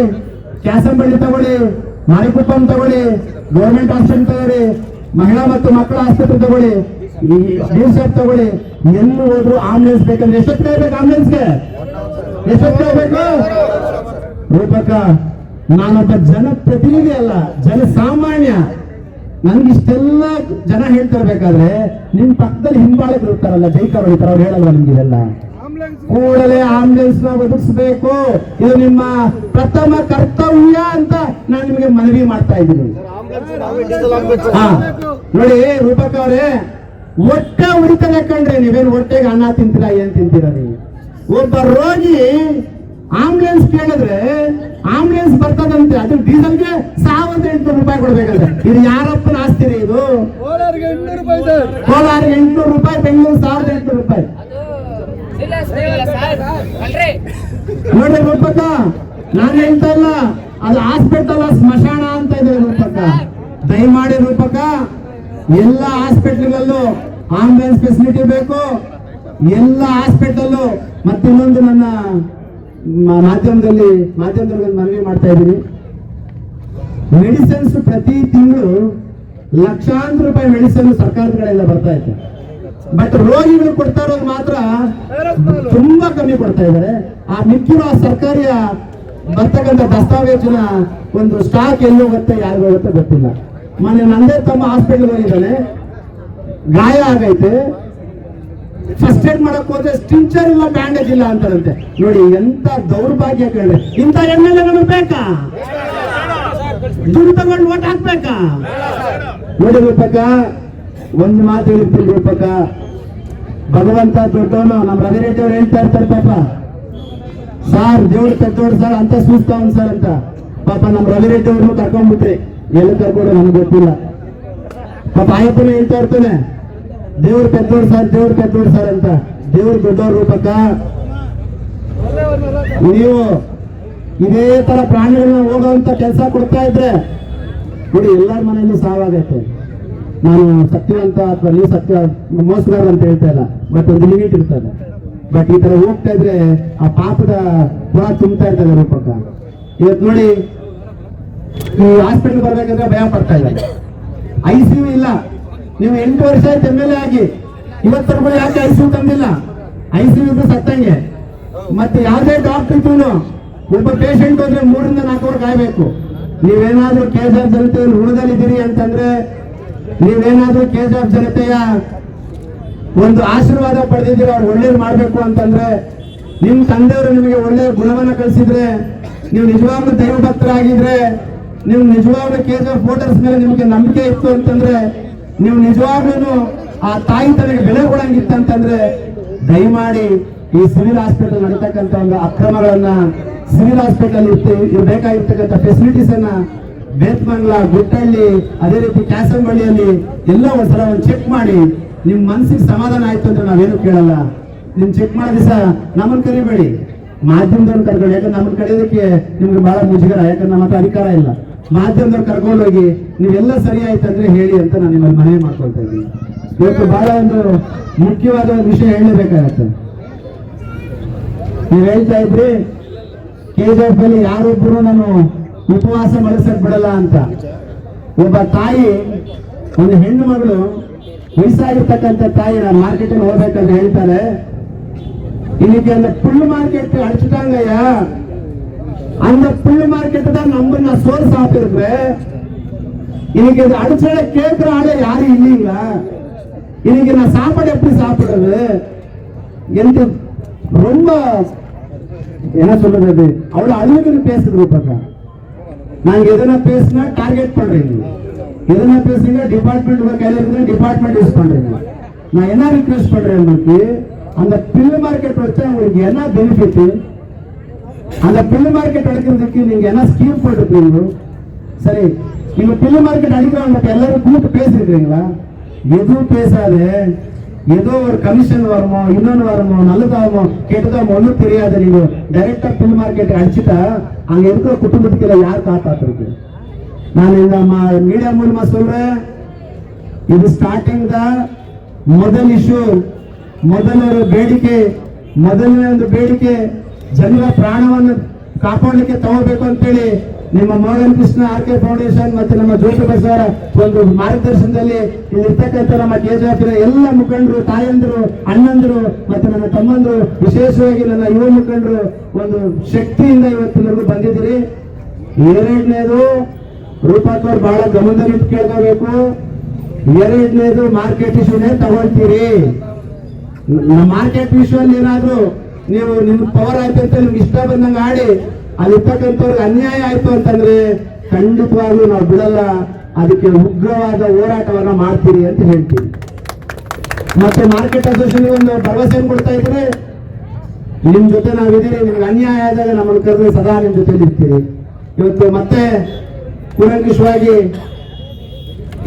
ಕ್ಯಾಸಂಬಳ್ಳಿ ತಗೊಳ್ಳಿ, ಮಾರಿಕುಪ್ಪಂ ತಗೊಳ್ಳಿ, ಗೌರ್ಮೆಂಟ್ ಹಾಸ್ಪಿಟಲ್ ತಗೊಳ್ಳಿ, ಮಹಿಳಾ ಮತ್ತು ಮಕ್ಕಳ ಆಸ್ಪತ್ರೆ ತಗೊಳ್ಳಿ, DSF ತಗೊಳ್ಳಿ, ಎಲ್ಲಿ ಹೋದ್ರು ಆಂಬುಲೆನ್ಸ್ ಬೇಕಂದ್ರೆ ಎಷ್ಟೊತ್ತು ಕಾಯ್ಬೇಕು? ಆಂಬುಲೆನ್ಸ್ಗೆ ಎಷ್ಟೊತ್ತು ಕಾಯ್ಬೇಕು? ರೂಪಕ್ಕ, ನಾನೊಬ್ಬ ಜನಪ್ರತಿನಿಧಿ ಅಲ್ಲ, ಜನಸಾಮಾನ್ಯ. ನನ್ಗಿಷ್ಟೆಲ್ಲ ಜನ ಹೇಳ್ತಿರ್ಬೇಕಾದ್ರೆ ನಿಮ್ ಪಕ್ಕದಲ್ಲಿ ಹಿಂಬಾಳಕರು ಇರ್ತಾರಲ್ಲ, ಜೈಕಾರ ಹೊಡಿತಾರ, ಅವ್ರು ಹೇಳಲ್ವ ನಿಮ್ಗಿದೆಲ್ಲ? ಕೂಡಲೇ ಆಂಬುಲೆನ್ಸ್ ನ ಒದಗಿಸಬೇಕು, ಇದು ನಿಮ್ಮ ಪ್ರಥಮ ಕರ್ತವ್ಯ ಅಂತ ನಾನು ನಿಮಗೆ ಮನವಿ ಮಾಡ್ತಾ ಇದ್ದೀನಿ. ನೋಡಿ ರೂಪಕ್ಕ ಅವರೇ, ಹೊಟ್ಟೆ ಉಳಿತಾನೆ ಕಂಡ್ರೆ ನೀವೇನು ಹೊಟ್ಟೆಗೆ ಅನ್ನ ತಿಂತೀರಾ, ಏನ್ ತಿಂತೀರಾ ನೀವು? ಒಬ್ಬ ರೋಗಿ ಆಂಬುಲೆನ್ಸ್ ಕೇಳಿದ್ರೆ ಆಂಬುಲೆನ್ಸ್ ಬರ್ತದಂತೆ, ಅದು ಡೀಸೆಲ್ಗೆ 1,800 ರೂಪಾಯಿ ಕೊಡ್ಬೇಕಂತೆ. ಇದು ಯಾರಪ್ಪನ ಆಸ್ತಿರಿ? ಇದು ಕೋಲಾರಿಗೆ 800 ರೂಪಾಯಿ, ಬೆಂಗಳೂರು 1,800 ರೂಪಾಯಿ. ನೋಡಿ ರೂಪಕ್ಕ, ನಾನು ಹೇಳ್ತಾ ಇಲ್ಲ, ಅದು ಹಾಸ್ಪಿಟಲ್ ಸ್ಮಶಾನ ಅಂತ ಇದೆ ರೂಪಕ್ಕ. ದಯಮಾಡಿ ರೂಪಕ್ಕ, ಎಲ್ಲ ಹಾಸ್ಪಿಟಲ್ಗಳಲ್ಲೂ ಆಂಬುಲೆನ್ಸ್ ಫೆಸಿಲಿಟಿ ಬೇಕು, ಎಲ್ಲ ಹಾಸ್ಪಿಟಲ್. ಮತ್ತಿನ್ನೊಂದು ನನ್ನ ಮಾಧ್ಯಮದಲ್ಲಿ ಮನವಿ ಮಾಡ್ತಾ ಇದ್ದೀನಿ, ಮೆಡಿಸಿನ್ಸ್ ಪ್ರತಿ ತಿಂಗಳು ಲಕ್ಷಾಂತರ ರೂಪಾಯಿ ಮೆಡಿಸಿನ್ ಸರ್ಕಾರದ ಕಡೆಯಿಂದ ಬರ್ತಾ ಇದೆ. ಬಟ್ ರೋಗಿಗಳು ಕೊಡ್ತಾ ಇರೋದು ಮಾತ್ರ ತುಂಬಾ ಕಮ್ಮಿ ಕೊಡ್ತಾ ಇದ್ದಾರೆ. ಆ ಮಿಕ್ಕಿರೋ ಸರ್ಕಾರಿಯ ಬರ್ತಕ್ಕಂಥ ದಸ್ತಾವೇಜಿನ ಒಂದು ಸ್ಟಾಕ್ ಎಲ್ಲಿ ಹೋಗುತ್ತೆ, ಯಾರಿಗೂ ಹೋಗುತ್ತೆ ಗೊತ್ತಿಲ್ಲ. ಮೊನ್ನೆ ನಂದೇ ತಮ್ಮ ಹಾಸ್ಪಿಟಲ್ ಹೋಗಿದ್ದಾನೆ, ಗಾಯ ಆಗೈತೆ, ಫಸ್ಟ್ ಏಡ್ ಮಾಡಕ್ ಹೋದ್ರೆ ಸ್ಟಿಂಚರ್ ಇಲ್ಲ, ಬ್ಯಾಂಡೇಜ್ ಇಲ್ಲ ಅಂತಾರಂತೆ. ನೋಡಿ ಎಂತ ದೌರ್ಭಾಗ್ಯ ಕೇಳಿದ್ರೆ, ಇಂಥ MLA ನಮಗೆ ಬೇಕಾ? ದುಡ್ಡು ತಗೊಂಡು ಓಟ್ ಹಾಕ್ಬೇಕಾ? ನೋಡಿ ರೂಪಕ್ಕ, ಒಂದು ಮಾತು ಹೇಳ್ತೀನಿ ರೂಪಕ್ಕ, ಭಗವಂತ ದೊಡ್ಡವನು. ನಮ್ಮ ರವಿರೆಡ್ಡಿ ಅವ್ರು ಹೇಳ್ತಾ ಇರ್ತಾರೆ, ಪಾಪ ಸಾರ್ ದೇವ್ರು ತೆದ್ದೋಡು ಸರ್ ಅಂತ ಸೂಸ್ತಾವನ್ ಸರ್ ಅಂತ. ಪಾಪ ನಮ್ಮ ರವಿರೆಡ್ಡಿ ಅವ್ರನ್ನು ಕರ್ಕೊಂಡ್ಬಿಟ್ರಿ, ಎಲ್ಲಿ ಕರ್ಕೊಂಡು ನಮ್ಗೆ ಗೊತ್ತಿಲ್ಲ. ಪಾಪ ಆಯಪ್ಪನ ಹೇಳ್ತಾ ಇರ್ತಾನೆ, ದೇವ್ರು ಪೆದ್ದೋಡು ಸರ್ ಅಂತ. ದೇವ್ರು ದೊಡ್ಡವ್ರ ರೂಪಕ್ಕ. ನೀವು ಇದೇ ತರ ಪ್ರಾಣಿಗಳನ್ನ ಹೋಗುವಂತ ಕೆಲಸ ಕೊಡ್ತಾ ಇದ್ರೆ ನೋಡಿ, ಎಲ್ಲರ ಮನೆಯಲ್ಲೂ ಸಾವಾಗೈತೆ. ನಾನು ಸತ್ಯವಂತ ಅಥವಾ ನೀವು ಸತ್ಯ ಮೋಸಗಾರ ಅಂತ ಹೇಳ್ತಾ ಇಲ್ಲ, ಬಟ್ ಒಂದು ಲಿಮಿಟ್ ಇರ್ತದೆ. ಬಟ್ ಈ ತರ ಹೋಗ್ತಾ ಇದ್ರೆ ಆ ಪಾಪದ ಪುರ ತುಂಬ್ತಾ ಇರ್ತದೆ ರೂಪಕ್ಕ. ಇವತ್ತು ನೋಡಿ ಈ ಹಾಸ್ಪಿಟಲ್ ಬರ್ಬೇಕಂದ್ರೆ ಭಯ ಪಡ್ತಾ ಇದ್ದಾರೆ. ICU ಇಲ್ಲ. ನೀವು 8 ವರ್ಷ ಆಯ್ತು MLA ಆಗಿ, ಇವತ್ತರೆಗೂ ಯಾಕೆ ICU ತಂದಿಲ್ಲ? ICU ಇದ್ದು ಸತ್ತಂಗೆ. ಮತ್ತೆ ಯಾವ್ದೇ ಡಾಕ್ಟರ್ ಇದ್ರು ಒಬ್ಬ ಪೇಷಂಟ್ ಹೋದ್ರೆ 3 ರಿಂದ 4 ವರ್ಷ ಕಾಯ್ಬೇಕು. ನೀವೇನಾದ್ರೂ KGF ಜನತೆ ಋಣದಲ್ಲಿದ್ದೀರಿ ಅಂತಂದ್ರೆ, ನೀವೇನಾದ್ರೂ KGF ಜನತೆಯ ಒಂದು ಆಶೀರ್ವಾದ ಪಡೆದಿದ್ದೀರಿ, ಅವ್ರು ಒಳ್ಳೇದು ಮಾಡ್ಬೇಕು ಅಂತಂದ್ರೆ, ನಿಮ್ ತಂದೆಯವರು ನಿಮಗೆ ಒಳ್ಳೆ ಗುಣವನ್ನ ಕಲಿಸಿದ್ರೆ, ನೀವು ನಿಜವಾಗ್ಲೂ ದೈವ ಭಕ್ತರಾಗಿದ್ರೆ, ನೀವು ನಿಜವಾಗ್ಲೂ KGF ವೋಟರ್ಸ್ ಮೇಲೆ ನಿಮಗೆ ನಂಬಿಕೆ ಇತ್ತು ಅಂತಂದ್ರೆ, ನೀವು ನಿಜವಾಗ್ಲೂ ಆ ತಾಯಿ ತನಗೆ ಬೆಲೆ ಕೊಡಂಗಿತ್ತಂತಂದ್ರೆ, ದಯಮಾಡಿ ಈ ಸಿವಿಲ್ ಹಾಸ್ಪಿಟಲ್ ನಡೀತಕ್ಕಂಥ ಒಂದು ಅಕ್ರಮಗಳನ್ನ, ಸಿವಿಲ್ ಹಾಸ್ಪಿಟಲ್ ಬೇಕಾಗಿರ್ತಕ್ಕಂಥ ಫೆಸಿಲಿಟೀಸ್ ಅನ್ನ ಬೇತ್ಮಂಗ್ಲ, ಗುಟ್ಟಳ್ಳಿ, ಅದೇ ರೀತಿ ಕ್ಯಾಸಂಬಳ್ಳಿಯಲ್ಲಿ ಎಲ್ಲ ಒಂದ್ಸಲ ಒಂದು ಚೆಕ್ ಮಾಡಿ, ನಿಮ್ ಮನ್ಸಿಗೆ ಸಮಾಧಾನ ಆಯ್ತು ಅಂದ್ರೆ ನಾವೇನು ಕೇಳಲ್ಲ. ನಿಮ್ ಚೆಕ್ ಮಾಡೋ ದಿವಸ ನಮ್ಮನ್ನ ಕರಿಬೇಡಿ, ಮಾಧ್ಯಮದವ್ರನ್ನ ಕರ್ಕೊಂಡು. ಯಾಕಂದ್ರೆ ನಮ್ಮನ್ನ ಕರೆಯೋದಕ್ಕೆ ನಿಮ್ಗೆ ಬಹಳ ಮುಜುಗರ, ಯಾಕಂದ್ರೆ ನಮ್ಮ ಹತ್ರ ಅಧಿಕಾರ ಇಲ್ಲ. ಮಾಧ್ಯಮದವ್ರು ಕರ್ಕೊಂಡು ಹೋಗಿ ನೀವೆಲ್ಲ ಸರಿ ಆಯ್ತು ಅಂದ್ರೆ ಹೇಳಿ ಅಂತ ನಾನು ನಿಮ್ಮಲ್ಲಿ ಮನವಿ ಮಾಡ್ಕೊಳ್ತಾ ಇದ್ದೀನಿ. ಇವತ್ತು ಬಹಳ ಒಂದು ಮುಖ್ಯವಾದ ಒಂದು ವಿಷಯ ಹೇಳಬೇಕಾಗತ್ತೆ. ನೀವ್ ಹೇಳ್ತಾ ಇದ್ರಿ KGF ಅಲ್ಲಿ ಯಾರೊಬ್ರು ನಾನು ಉಪವಾಸ ಮಾಡಿಸಕ್ ಬಿಡಲ್ಲ ಅಂತ. ಒಬ್ಬ ತಾಯಿ, ಒಂದು ಹೆಣ್ಣು ಮಗಳು, ವಯಸ್ಸಾಗಿರ್ತಕ್ಕಂಥ ತಾಯಿ, ನಾನು ಮಾರ್ಕೆಟಿಂಗ್ ಹೋಗ್ಬೇಕಂತ ಹೇಳ್ತಾರೆ, இன்னைக்கு அந்த புல் மார்க்கெட் அடிச்சுட்டாங்கய்யா, அந்த புல் மார்க்கெட் தான் நம்ம நான் சோறு சாப்பிட்டிருக்கிறேன். இன்னைக்கு இது அடிச்சத கேட்கிற ஆளே யாரும் இல்லைங்களா? இன்னைக்கு நான் சாப்பாடு எப்படி சாப்பிடுறது? எனக்கு ரொம்ப என்ன சொல்றது, அவ்வளவு அழுகுன்னு பேசுது. பக்கம் நாங்க எதனா பேசினா டார்கெட் பண்றீங்க, எதனா பேசுறீங்க டிபார்ட்மெண்ட் கையில இருக்கு, டிபார்ட்மெண்ட் யூஸ் பண்றீங்க. நான் என்ன ரிக்வெஸ்ட் பண்றேன், உங்களுக்கு அந்த பில்லு மார்க்கெட் வச்சா உங்களுக்கு என்ன பெனிஃபிட்? அந்த பில்லு மார்க்கெட் அடிக்கிறதுக்கு நீங்க என்ன ஸ்கீம் போட்டுருக்கீங்க? சரி, நீங்க பில்லு மார்க்கெட் அடிக்கிறவங்க எல்லாரும் கூப்பிட்டு பேசிருக்கீங்களா? எதுவும் பேசாது. ஏதோ ஒரு கமிஷன் வருமோ, இன்னொன்னு வருமோ, நல்லதாகுமோ கெட்டதாகுமோ ஒன்றும் தெரியாது. நீங்க டைரக்டா பில்லு மார்க்கெட் அடிச்சுட்டா அங்க இருக்கிற குடும்பத்துக்கு யார் காப்பாத்துருக்கு? நான் இந்த மீடியா மூலமா சொல்றேன், இது ஸ்டார்டிಂಗ್ தான். ಮೊದಲ ಇಶ್ಯೂ, ಮೊದಲನೇ ಒಂದು ಬೇಡಿಕೆ ಜನರ ಪ್ರಾಣವನ್ನು ಕಾಪಾಡಲಿಕ್ಕೆ ತಗೋಬೇಕು ಅಂತೇಳಿ ನಿಮ್ಮ ಮೋಹನ್ ಕೃಷ್ಣ RK ಫೌಂಡೇಶನ್ ಮತ್ತೆ ನಮ್ಮ ಜ್ಯೋತಿ ಬಸವರ ಒಂದು ಮಾರ್ಗದರ್ಶನದಲ್ಲಿ ಇಲ್ಲಿರ್ತಕ್ಕಂಥ ನಮ್ಮ KGF ಎಲ್ಲ ಮುಖಂಡರು, ತಾಯಂದರು, ಅಣ್ಣಂದರು ಮತ್ತೆ ನನ್ನ ತಮ್ಮಂದರು, ವಿಶೇಷವಾಗಿ ನನ್ನ ಯುವ ಮುಖಂಡರು ಒಂದು ಶಕ್ತಿಯಿಂದ ಇವತ್ತಿನವರೆಗೂ ಬಂದಿದ್ದೀರಿ. ಎರಡನೇದು, ರೂಪಕ್ ಅವ್ರು ಬಹಳ ಗಮನದಲ್ಲಿ ಕೇಳ್ಕೋಬೇಕು. ಎರಡನೇದು, ಮಾರ್ಕೆಟ್ ಇಶ್ಯೂನೇ ತಗೊಳ್ತೀರಿ. ಮಾರ್ಕೆಟ್ ಇಶ್ಯೂ ಅಲ್ಲಿ ಏನಾದ್ರು ನೀವು ನಿಮ್ಗೆ ಪವರ್ ಆಯ್ತು ಅಂತ ನಿಮ್ಗೆ ಇಷ್ಟ ಬಂದಂಗೆ ಆಡಿ ಅಲ್ಲಿರ್ತಕ್ಕಂಥವ್ರಿಗೆ ಅನ್ಯಾಯ ಆಯ್ತು ಅಂತಂದ್ರೆ ಖಂಡಿತವಾಗ್ಲೂ ನಾವು ಬಿಡಲ್ಲ. ಅದಕ್ಕೆ ಉಗ್ರವಾದ ಹೋರಾಟವನ್ನ ಮಾಡ್ತೀರಿ ಅಂತ ಹೇಳ್ತೀವಿ. ಮತ್ತೆ ಮಾರ್ಕೆಟ್ ಅಸೋಸಿಯೇಷನ್ ಒಂದು ಭರವಸೆ ಕೊಡ್ತಾ ಇದ್ರೆ, ನಿಮ್ ಜೊತೆ ನಾವಿದ್ದೀರಿ, ನಿಮ್ಗೆ ಅನ್ಯಾಯ ಆದಾಗ ನಮ್ಮನ್ನು ಕರೆದು ಸದಾ ನಿಮ್ ಜೊತೆ ಇರ್ತೀರಿ. ಇವತ್ತು ಮತ್ತೆ ಕೂಲಂಕಷವಾಗಿ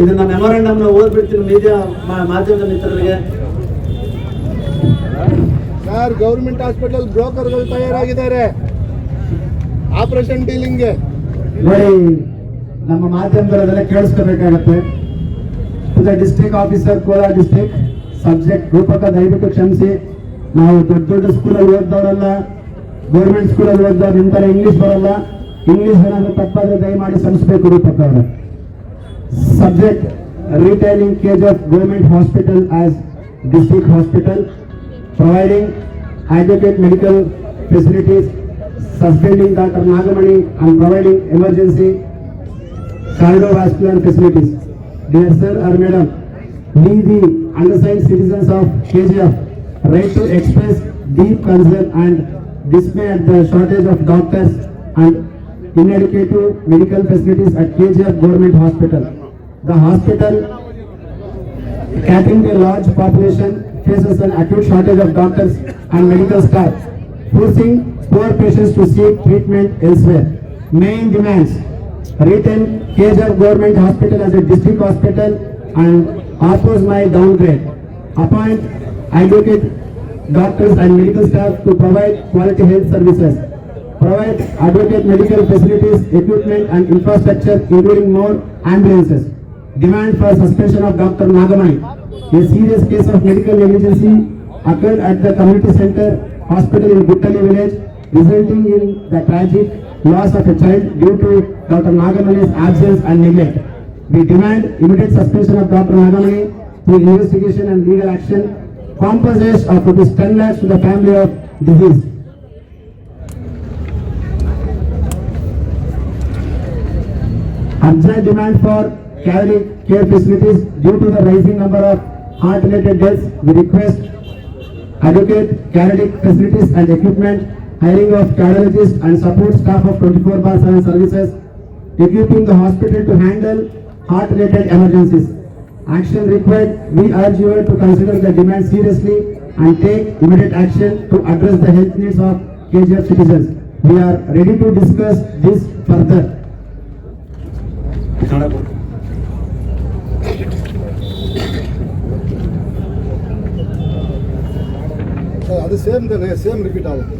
ಇದನ್ನ ಮೆಮೊರಾಂಡಮ್ ಓದ್ಬಿಡ್ತೀನಿ ಮೀಡಿಯಾ ಮಾಧ್ಯಮದ ಮಿತ್ರರಿಗೆ. ಸರ್, ಗೌರ್ಮೆಂಟ್ ಹಾಸ್ಪಿಟಲ್ ಬ್ರೋಕರ್ಗಳು ತಯಾರಾಗಿದ್ದಾರೆ ಆಪರೇಷನ್ ಡೀಲಿಂಗ್ಗೆ. ನೋಡಿ, ನಮ್ಮ ಮಾಧ್ಯಮದಲ್ಲೆಲ್ಲ ಕೇಳಿಸ್ಕೋಬೇಕಾಗತ್ತೆ. To the district officer, Kolar district, subject ರೂಪಕ ದಯವಿಟ್ಟು ಕ್ಷಮಿಸಿ. ನಾವು ದೊಡ್ಡ ಸ್ಕೂಲಲ್ಲಿ ಓದ್ದವರಲ್ಲ, ಗೌರ್ಮೆಂಟ್ ಸ್ಕೂಲಲ್ಲಿ ಓದ್ದವ್ರು. ನಿಮ್ ತರ ಇಂಗ್ಲಿಷ್ ಬರಲ್ಲ. ಇಂಗ್ಲಿಷ್ ಏನಾದ್ರು ತಪ್ಪಾದ್ರೆ ದಯಮಾಡಿ ಶ್ರಮಿಸಬೇಕು ರೂಪಕ ಅವರ. Subject: retailing KGF Government Hospital as district hospital, providing adequate medical facilities, suspending Dr. Nagamani and providing emergency cardiovascular facilities. Dear sir or madam, we the undersigned citizens of KGF right to express deep concern and dismay at the shortage of doctors and inadequate medical facilities at KGF Government Hospital. The hospital, catering to a large population, faces an acute shortage of doctors and medical staff, forcing poor patients to seek treatment elsewhere. Main demands: retain KGF Government Hospital as a district hospital and oppose my downgrade. Appoint adequate doctors and medical staff to provide quality health services. Provide adequate medical facilities, equipment and infrastructure, including more ambulances. Demand for suspension of Dr. Nagamani, a serious case of medical negligence occurred at the community center hospital in Guttali village, resulting in the tragic loss of a child due to Dr. Nagamani's absence and neglect. We demand immediate suspension of Dr. Nagamani through investigation and legal action, compensation of rupees 10 lakhs to the family of deceased. Urgent demand for cardiac care facilities due to the rising number of heart-related deaths. We request adequate cardiac facilities and equipment, hiring of cardiologists and support staff of 24/7 services, equipping the hospital to handle heart-related emergencies. Action required. We urge you to consider the demand seriously and take immediate action to address the health needs of KGF citizens. We are ready to discuss this further. ಅದು same repeat ಆಗುತ್ತೆ.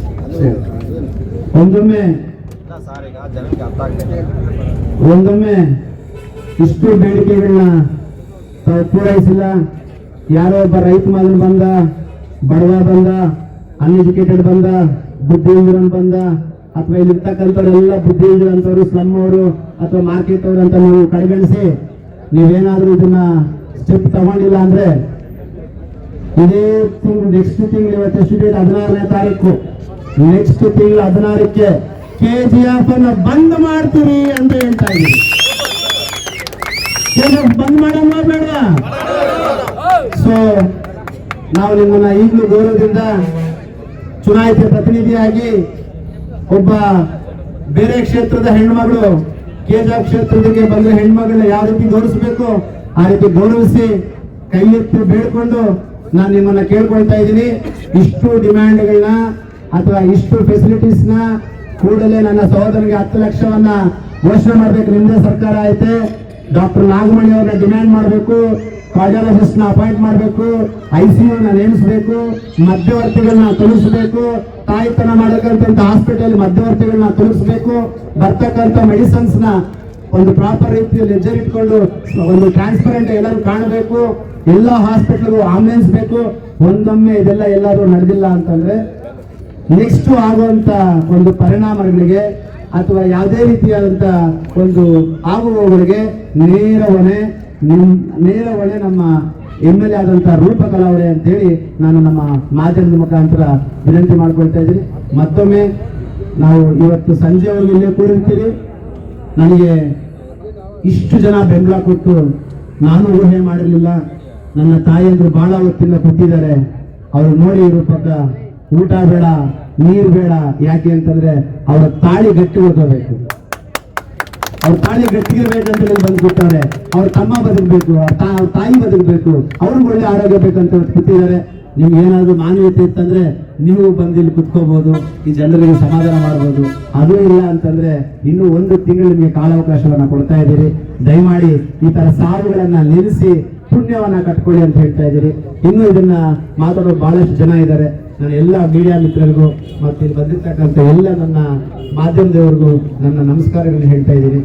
ಒಂದೊಮ್ಮೆ ಇಷ್ಟು ಬೇಡಿಕೆಗಳನ್ನ ಪೂರೈಸಿಲ್ಲ. ಯಾರೋ ಒಬ್ಬ ರೈತ ಮಗನ್ ಬಂದ, ಬಡವ ಬಂದ, ಅನ್ಎಜುಕೇಟೆಡ್ ಬಂದ, ಬುದ್ಧಿಹೀನರನ್ ಬಂದ, ಅಥವಾ ಇಲ್ಲಿರ್ತಕ್ಕಂಥವ್ರೆಲ್ಲ ಬುದ್ಧಿಹೀನರಂತವ್ರು, ಸ್ಲಮ್ ಅವರು ಅಥವಾ ಮಾರ್ಕೆಟ್ ಅವರು ಅಂತ ನೀವು ಕಡೆಗಣಿಸಿ ನೀವೇನಾದ್ರೂ ಇದನ್ನ ಸ್ಟೆಪ್ ತಗೊಂಡಿಲ್ಲ ಅಂದ್ರೆ ಇದೇ ತಿಂಗಳು ನೆಕ್ಸ್ಟ್ ತಿಂಗಳು ಇವತ್ತು ಎಷ್ಟು ಡೇಟ್ 16ನೇ ತಾರೀಕು, ನೆಕ್ಸ್ಟ್ ತಿಂಗಳು 16ಕ್ಕೆ KGF ಅನ್ನು ಬಂದ್ ಮಾಡ್ತೀರಿ ಅಂತ ಹೇಳ್ತಾ ಇದ್ದೀವಿ. KGF ಬಂದ್ ಮಾಡಮ್ಮ ಬೇಡವಾ? ಸೊ ನಾವು ನಿಮ್ಮನ್ನ ಈಗಲೂ ಗೌರವದಿಂದ ಚುನಾಯಿತ ಪ್ರತಿನಿಧಿಯಾಗಿ ಒಬ್ಬ ಬೇರೆ ಕ್ಷೇತ್ರದ ಹೆಣ್ಮಗಳು KGF ಕ್ಷೇತ್ರಕ್ಕೆ ಬಂದ್ರೆ ಹೆಣ್ಮಗಳನ್ನ ಯಾವ ರೀತಿ ಗೌರವಿಸಬೇಕು ಆ ರೀತಿ ಗೌರವಿಸಿ ಕೈ ಎತ್ತಿ ಬೇಡ್ಕೊಂಡು ನಾನು ನಿಮ್ಮನ್ನ ಕೇಳ್ಕೊಳ್ತಾ ಇದ್ದೀನಿ. ಇಷ್ಟು ಡಿಮ್ಯಾಂಡ್ಗಳನ್ನ ಅಥವಾ ಇಷ್ಟು ಫೆಸಿಲಿಟೀಸ್ ನ ಕೂಡಲೇ ನನ್ನ ಸಹೋದರನಿಗೆ 10 ಲಕ್ಷವನ್ನ ಘೋಷಣೆ ಮಾಡ್ಬೇಕು. ನಿಮ್ದೇ ಸರ್ಕಾರ ಐತೆ. ಡಾಕ್ಟರ್ ನಾಗಮಣಿ ಅವ್ರನ್ನ ಡಿಮ್ಯಾಂಡ್ ಮಾಡಬೇಕು, ಕಾರ್ಡಿಯಾಲಜಿಸ್ಟ್ ನ ಅಪಾಯಿಂಟ್ ಮಾಡಬೇಕು, ICU ನ ನೇಮಿಸಬೇಕು, ಮಧ್ಯವರ್ತಿಗಳನ್ನ ತೊಲಗಿಸಬೇಕು, ತಾಯಿತನ ಮಾಡಕ್ಕಂತ ಹಾಸ್ಪಿಟಲ್ ಮಧ್ಯವರ್ತಿಗಳನ್ನ ತೊಲಗಿಸಬೇಕು, ಬರ್ತಕ್ಕಂಥ ಮೆಡಿಸಿನ್ಸ್ ನ ಒಂದು ಪ್ರಾಪರ್ ರೀತಿಯಲ್ಲಿ ಲೆಜರ್ ಇಟ್ಕೊಂಡು ಒಂದು ಟ್ರಾನ್ಸ್ಪರೆಂಟ್ ಎಲ್ಲರೂ ಕಾಣಬೇಕು. ಎಲ್ಲ ಹಾಸ್ಪಿಟಲ್ಗೂ ಆಂಬುಲೆನ್ಸ್ ಬೇಕು. ಒಂದೊಮ್ಮೆ ಇದೆಲ್ಲ ಎಲ್ಲಾದ್ರೂ ನಡೆದಿಲ್ಲ ಅಂತಂದ್ರೆ ನೆಕ್ಸ್ಟ್ ಆಗುವಂತ ಒಂದು ಪರಿಣಾಮಗಳಿಗೆ ಅಥವಾ ಯಾವುದೇ ರೀತಿಯಾದಂತ ಒಂದು ಆಗುವವರಿಗೆ ನೇರ ಹೊಣೆ ನಮ್ಮ MLA ಆದಂತ ರೂಪಕಲಾ ಅವರೇ ಅಂತ ಹೇಳಿ ನಾನು ನಮ್ಮ ಮಾಧ್ಯಮದ ಮುಖಾಂತರ ವಿನಂತಿ ಮಾಡ್ಕೊಳ್ತಾ ಇದ್ದೀನಿ. ಮತ್ತೊಮ್ಮೆ ನಾವು ಇವತ್ತು ಸಂಜೆವರೆಗೂ ಇಲ್ಲೇ ಕೂಡಿರ್ತೀವಿ. ನನಗೆ ಇಷ್ಟು ಜನ ಬೆಂಬಲ ಕೊಟ್ಟು ನಾನು ಊಹೆ ಮಾಡಿರಲಿಲ್ಲ. ನನ್ನ ತಾಯಿಯಂದ್ರು ಬಹಳ ಹೊತ್ತಿಂದ ಕೂತಿದ್ದಾರೆ. ಅವ್ರು ನೋಡಿ ರೂಪಕ್ಕ ಊಟ ಬೇಡ, ನೀರು ಬೇಡ. ಯಾಕೆ ಅಂತಂದ್ರೆ ಅವರ ತಾಳಿ ಗಟ್ಟಿ ಓದಬೇಕು, ಅವ್ರ ತಾಳಿ ಗಟ್ಟಿಗಿರ್ಬೇಕಂತ ಹೇಳಿ ಬಂದು ಕೂತಾರೆ. ಅವ್ರ ತಮ್ಮ ಬದುಕಬೇಕು, ಅವ್ರ ತಾಯಿ ಬದುಕಬೇಕು, ಅವ್ರಿಗೆ ಒಳ್ಳೆ ಆರೋಗ್ಯ ಬೇಕಂತ ಕೂತಿದ್ದಾರೆ. ನಿಮ್ಗೆ ಏನಾದ್ರು ಮಾನವೀಯತೆ ಇತ್ತಂದ್ರೆ ನೀವು ಬಂದು ಇಲ್ಲಿ ಕುತ್ಕೋಬಹುದು, ಈ ಜನರಿಗೆ ಸಮಾಧಾನ ಮಾಡಬಹುದು. ಅದು ಇಲ್ಲ ಅಂತಂದ್ರೆ ಇನ್ನು 1 ತಿಂಗಳು ನಿಮಗೆ ಕಾಲಾವಕಾಶವನ್ನ ಕೊಡ್ತಾ ಇದ್ದೀರಿ. ದಯಮಾಡಿ ಈ ತರ ಸಾವುಗಳನ್ನ ನಿಲ್ಲಿಸಿ ಪುಣ್ಯವನ್ನ ಕಟ್ಕೊಳ್ಳಿ ಅಂತ ಹೇಳ್ತಾ ಇದ್ದೀರಿ. ಇನ್ನು ಇದನ್ನ ಮಾತಾಡೋ ಬಹಳಷ್ಟು ಜನ ಇದ್ದಾರೆ. ನಾನು ಎಲ್ಲ ಮೀಡಿಯಾ ಮಿತ್ರರಿಗೂ ಮತ್ತೆ ಇಲ್ಲಿ ಬಂದಿರ್ತಕ್ಕಂಥ ಎಲ್ಲ ನನ್ನ ಮಾಧ್ಯಮದವರಿಗೂ ನನ್ನ ನಮಸ್ಕಾರಗಳನ್ನು ಹೇಳ್ತಾ ಇದ್ದೀನಿ.